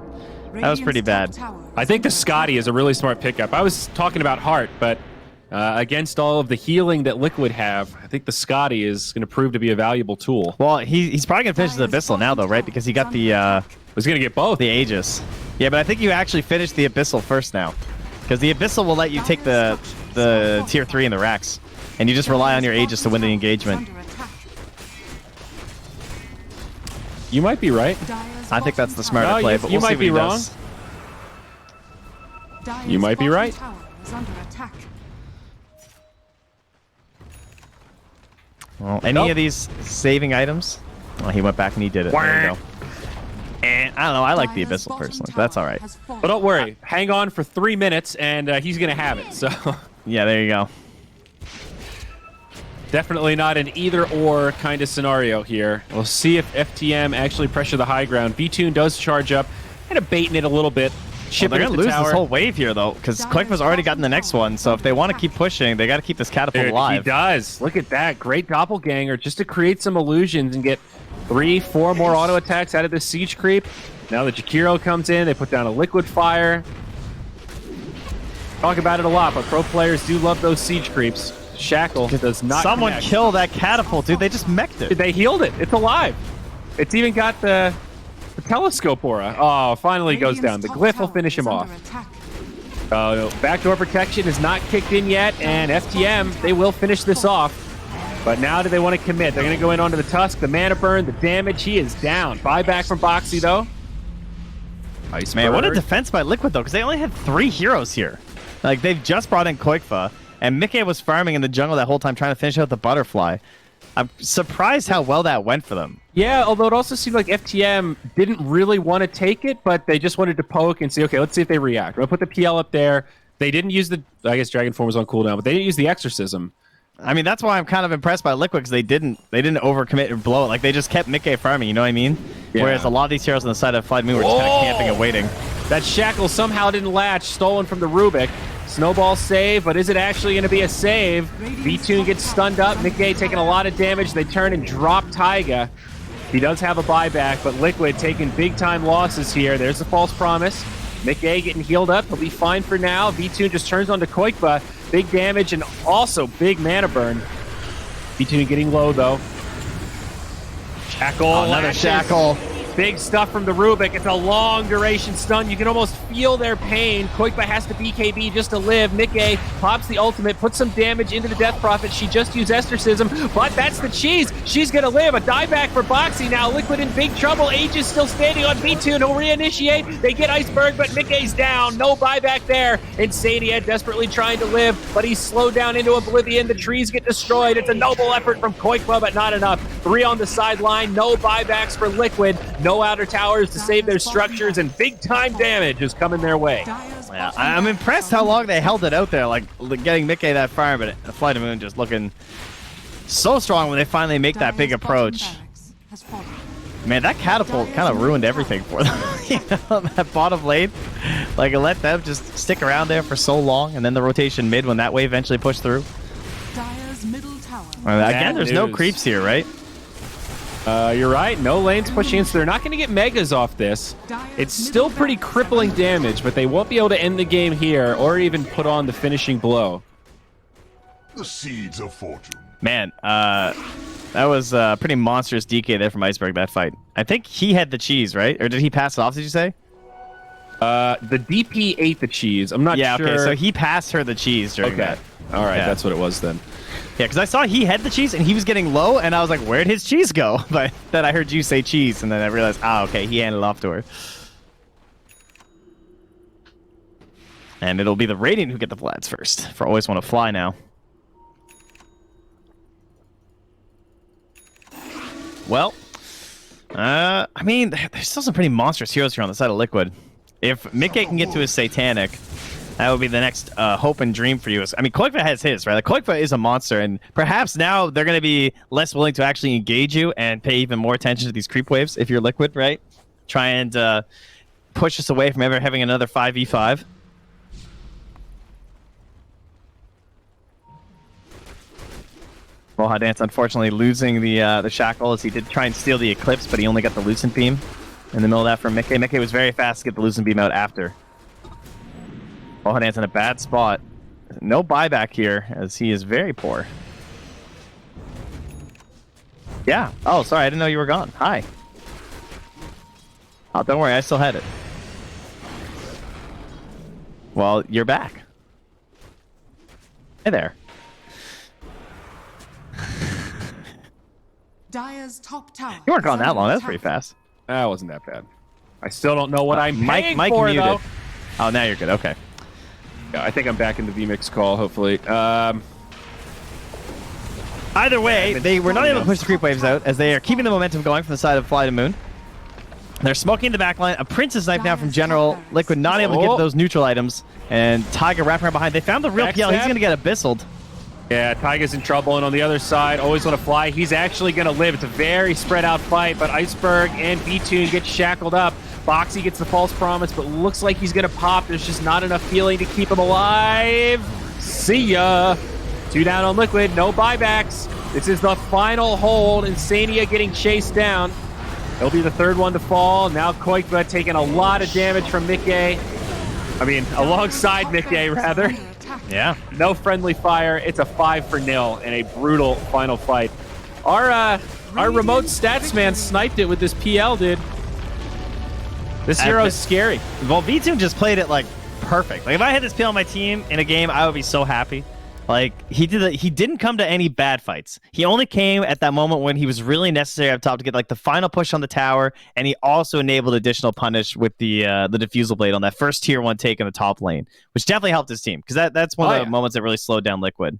That was pretty bad. I think the Scotty is a really smart pickup. I was talking about Heart, but against all of the healing that Liquid have, I think the Scotty is going to prove to be a valuable tool. Well, he's probably going to finish the Abyssal now, though, right? Because he got the... He's going to get both. The Aegis. Yeah, but I think you actually finished the Abyssal first now. Because the Abyssal will let you take the tier 3 and the racks. And you just rely on your Aegis to win the engagement. You might be right. I think that's the smarter play, but you we'll see might what be he wrong. does. You might be right. Well, any of these saving items? Oh, he went back and he did it. There you go. And I don't know. I like the Abyssal personally. But that's all right. But don't worry. Hang on for 3 minutes, and he's going to have it. So Yeah, there you go. definitely not an either-or kind of scenario here. We'll see if FTM actually pressure the high ground. B-Tune does charge up, kind of baiting it a little bit. Well, they're Chipping going to at the lose tower. this whole wave here, though, because Quakeva's already gotten the next one. So if they want to keep pushing, they got to keep this catapult Dude, alive. he does. Look at that. Great doppelganger just to create some illusions and get 3, 4 more auto attacks out of this siege creep. Now the Jakiro comes in. They put down a liquid fire. Talk about it a lot, but pro players do love those siege creeps. Shackle does not Someone connect. kill that catapult, dude. They just mech'd it. They healed it. It's alive. It's even got the telescope aura. Oh, finally goes down. The glyph will finish him off. Oh, no. Backdoor protection is not kicked in yet, and FTM, they will finish this off. But now do they want to commit? They're going to go in onto the Tusk, the mana burn, the damage. He is down. Buyback from Boxy, though. Iceberg. Man, what a defense by Liquid, though, because they only had 3 heroes here. Like, they've just brought in Koikva, and Mickey was farming in the jungle that whole time trying to finish out the butterfly. I'm surprised how well that went for them. Yeah, although it also seemed like FTM didn't really want to take it, but they just wanted to poke and see, okay, let's see if they react. We'll put the PL up there. They didn't use the, I guess Dragon Form was on cooldown, but they didn't use the Exorcism. I mean, that's why I'm kind of impressed by Liquid, because they didn't overcommit or blow it. Like, they just kept Mickey farming, you know what I mean? Yeah. Whereas a lot of these heroes on the side of FlyToMoon were just kind of camping and waiting. That Shackle somehow didn't latch, stolen from the Rubik. Snowball save, but is it actually going to be a save? V-Tune gets stunned up. Mickey taking a lot of damage. They turn and drop Taiga. He does have a buyback, but Liquid taking big-time losses here. There's the false promise. Mickey getting healed up. He'll be fine for now. V-Tune just turns onto Koikva. Big damage and also big mana burn. V-Tune getting low, though. Shackle. Oh, another Shackle. Big stuff from the Rubik. It's a long duration stun. You can almost feel their pain. Koikva has to BKB just to live. Mickey pops the ultimate, puts some damage into the Death Prophet. She just used Exorcism, but that's the cheese. She's going to live. A dieback for Boxy now. Liquid in big trouble. Aegis still standing on B2. He'll reinitiate. They get Iceberg, but Mickey's down. No buyback there. Insania desperately trying to live, but he's slowed down into oblivion. The trees get destroyed. It's a noble effort from Koikva, but not enough. 3 on the sideline. No buybacks for Liquid. No outer towers to save their structures, and big-time damage is coming their way. Yeah, I'm impressed how long they held it out there, like getting Mickey that farm, but FlyToMoon just looking so strong when they finally make that big approach. Man, that catapult kind of ruined everything for them. You know, that bottom lane, like it let them just stick around there for so long, and then the rotation mid when that wave eventually pushed through. Again, there's no creeps here, right? You're right. No lanes pushing in, so they're not going to get megas off this. It's still pretty crippling damage, but they won't be able to end the game here or even put on the finishing blow. The seeds of fortune. Man, that was pretty monstrous DK there from Iceberg, that fight. I think he had the cheese, right? Or did he pass it off, did you say? The DP ate the cheese. I'm not sure. Yeah, okay, so he passed her the cheese during that. All right, Yeah. that's what it was then. Yeah, because I saw he had the cheese and he was getting low, and I was like, where'd his cheese go? But then I heard you say cheese, and then I realized, okay, he handed it off to her. And it'll be the Radiant who get the Vlads first, for Always Want to Fly now. Well, I mean, there's still some pretty monstrous heroes here on the side of Liquid. If Mickey can get to his Satanic, that would be the next hope and dream for you. I mean, Koikva has his, right? Like, Koikva is a monster, and perhaps now they're going to be less willing to actually engage you and pay even more attention to these creep waves if you're Liquid, right? Try and push us away from ever having another 5v5. Well, Dance unfortunately losing the Shackle as he did try and steal the Eclipse, but he only got the Lucent Beam in the middle of that from Mickey. Mickey was very fast to get the Lucent Beam out after. Mohadant's in a bad spot. No buyback here, as he is very poor. Yeah. Oh, sorry, I didn't know you were gone. Hi. Oh, don't worry, I still had it. Well, you're back. Hey there. Dire's top tower. You weren't is gone that under long. That's attack. pretty fast. That wasn't that bad. I still don't know what I'm paying Mike for, muted. though. Oh, now you're good. Okay. Yeah, I think I'm back in the VMix call, hopefully. Either way, they were not able to push the creep waves out as they are keeping the momentum going from the side of FlyToMoon. They're smoking the back line. A Princess Knife now from General. Liquid not able to get those neutral items. And Tiger wrapping around behind. They found the real PL. He's going to get abyssaled. Yeah, Tiger's in trouble, and on the other side, always want to fly. He's actually going to live. It's a very spread out fight, but Iceberg and B-Tune get shackled up. Boxy gets the false promise, but looks like he's going to pop. There's just not enough healing to keep him alive. See ya. 2 down on Liquid, no buybacks. This is the final hold. Insania getting chased down. He'll be the 3rd one to fall. Now Koikba taking a lot of damage from Mickey. I mean, alongside Mickey, rather. Yeah. No friendly fire. It's a 5-0 and a brutal final fight. Our remote stats man sniped it with this PL, dude. This hero's scary. Well, V2 just played it like perfect. Like if I had this PL on my team in a game, I would be so happy. Like he didn't come to any bad fights. He only came at that moment when he was really necessary up top to get like the final push on the tower, and he also enabled additional punish with the defusal blade on that first tier 1 take in the top lane, which definitely helped his team because that's one of the moments that really slowed down Liquid.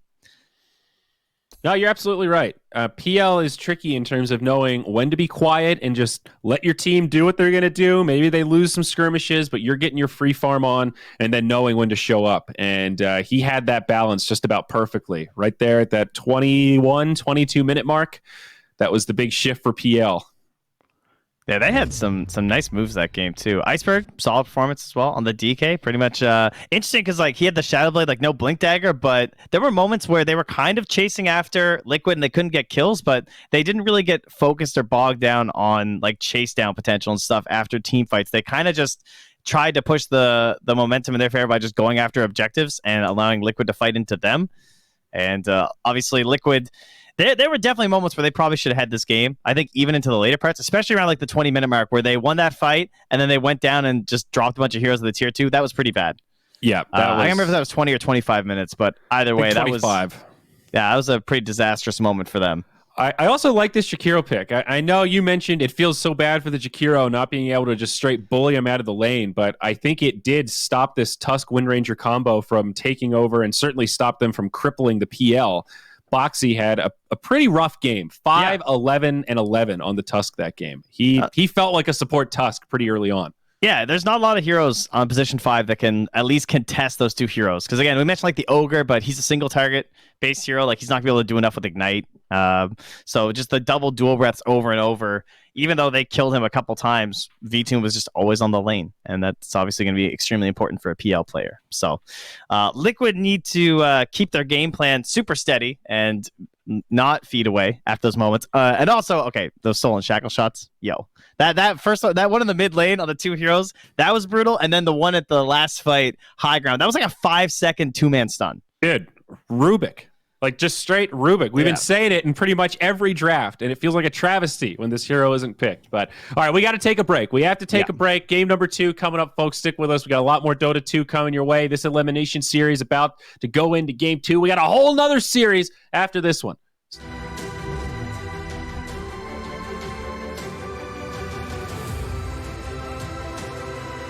No, you're absolutely right. PL is tricky in terms of knowing when to be quiet and just let your team do what they're going to do. Maybe they lose some skirmishes, but you're getting your free farm on and then knowing when to show up. And he had that balance just about perfectly right there at that 21, 22-minute mark. That was the big shift for PL. Yeah, they had some nice moves that game too. Iceberg, solid performance as well on the DK. Pretty much interesting because like he had the Shadow Blade, like no Blink Dagger, but there were moments where they were kind of chasing after Liquid and they couldn't get kills, but they didn't really get focused or bogged down on like chase down potential and stuff after team fights. They kind of just tried to push the momentum in their favor by just going after objectives and allowing Liquid to fight into them. And obviously Liquid, there were definitely moments where they probably should have had this game. I think even into the later parts, especially around like the 20-minute mark where they won that fight and then they went down and just dropped a bunch of heroes of the tier 2. That was pretty bad. Yeah. I can't remember if that was 20 or 25 minutes, but either way, that was 25. Yeah, that was a pretty disastrous moment for them. I also like this Jakiro pick. I know you mentioned it feels so bad for the Jakiro not being able to just straight bully him out of the lane, but I think it did stop this Tusk Wind Ranger combo from taking over and certainly stop them from crippling the PL. Boxy had a pretty rough game. 5-11 and 11 on the Tusk that game. He felt like a support Tusk pretty early on. Yeah, there's not a lot of heroes on position 5 that can at least contest those 2 heroes. Because again, we mentioned like the Ogre, but he's a single target based hero. Like he's not going to be able to do enough with Ignite. So just the double dual breaths over and over. Even though they killed him a couple times, V2 was just always on the lane. And that's obviously going to be extremely important for a PL player. So Liquid need to keep their game plan super steady and not feed away after those moments. And also, okay, those stolen shackle shots. Yo. That first one, that one in the mid lane on the 2 heroes, that was brutal. And then the one at the last fight, high ground, that was like a 5-second 2-man stun. Dude, Rubik. Like just straight Rubik. We've been saying it in pretty much every draft, and it feels like a travesty when this hero isn't picked. But all right, we got to take a break. We have to take a break. Game number 2 coming up, folks. Stick with us. We got a lot more Dota 2 coming your way. This elimination series about to go into game 2. We got a whole nother series after this one.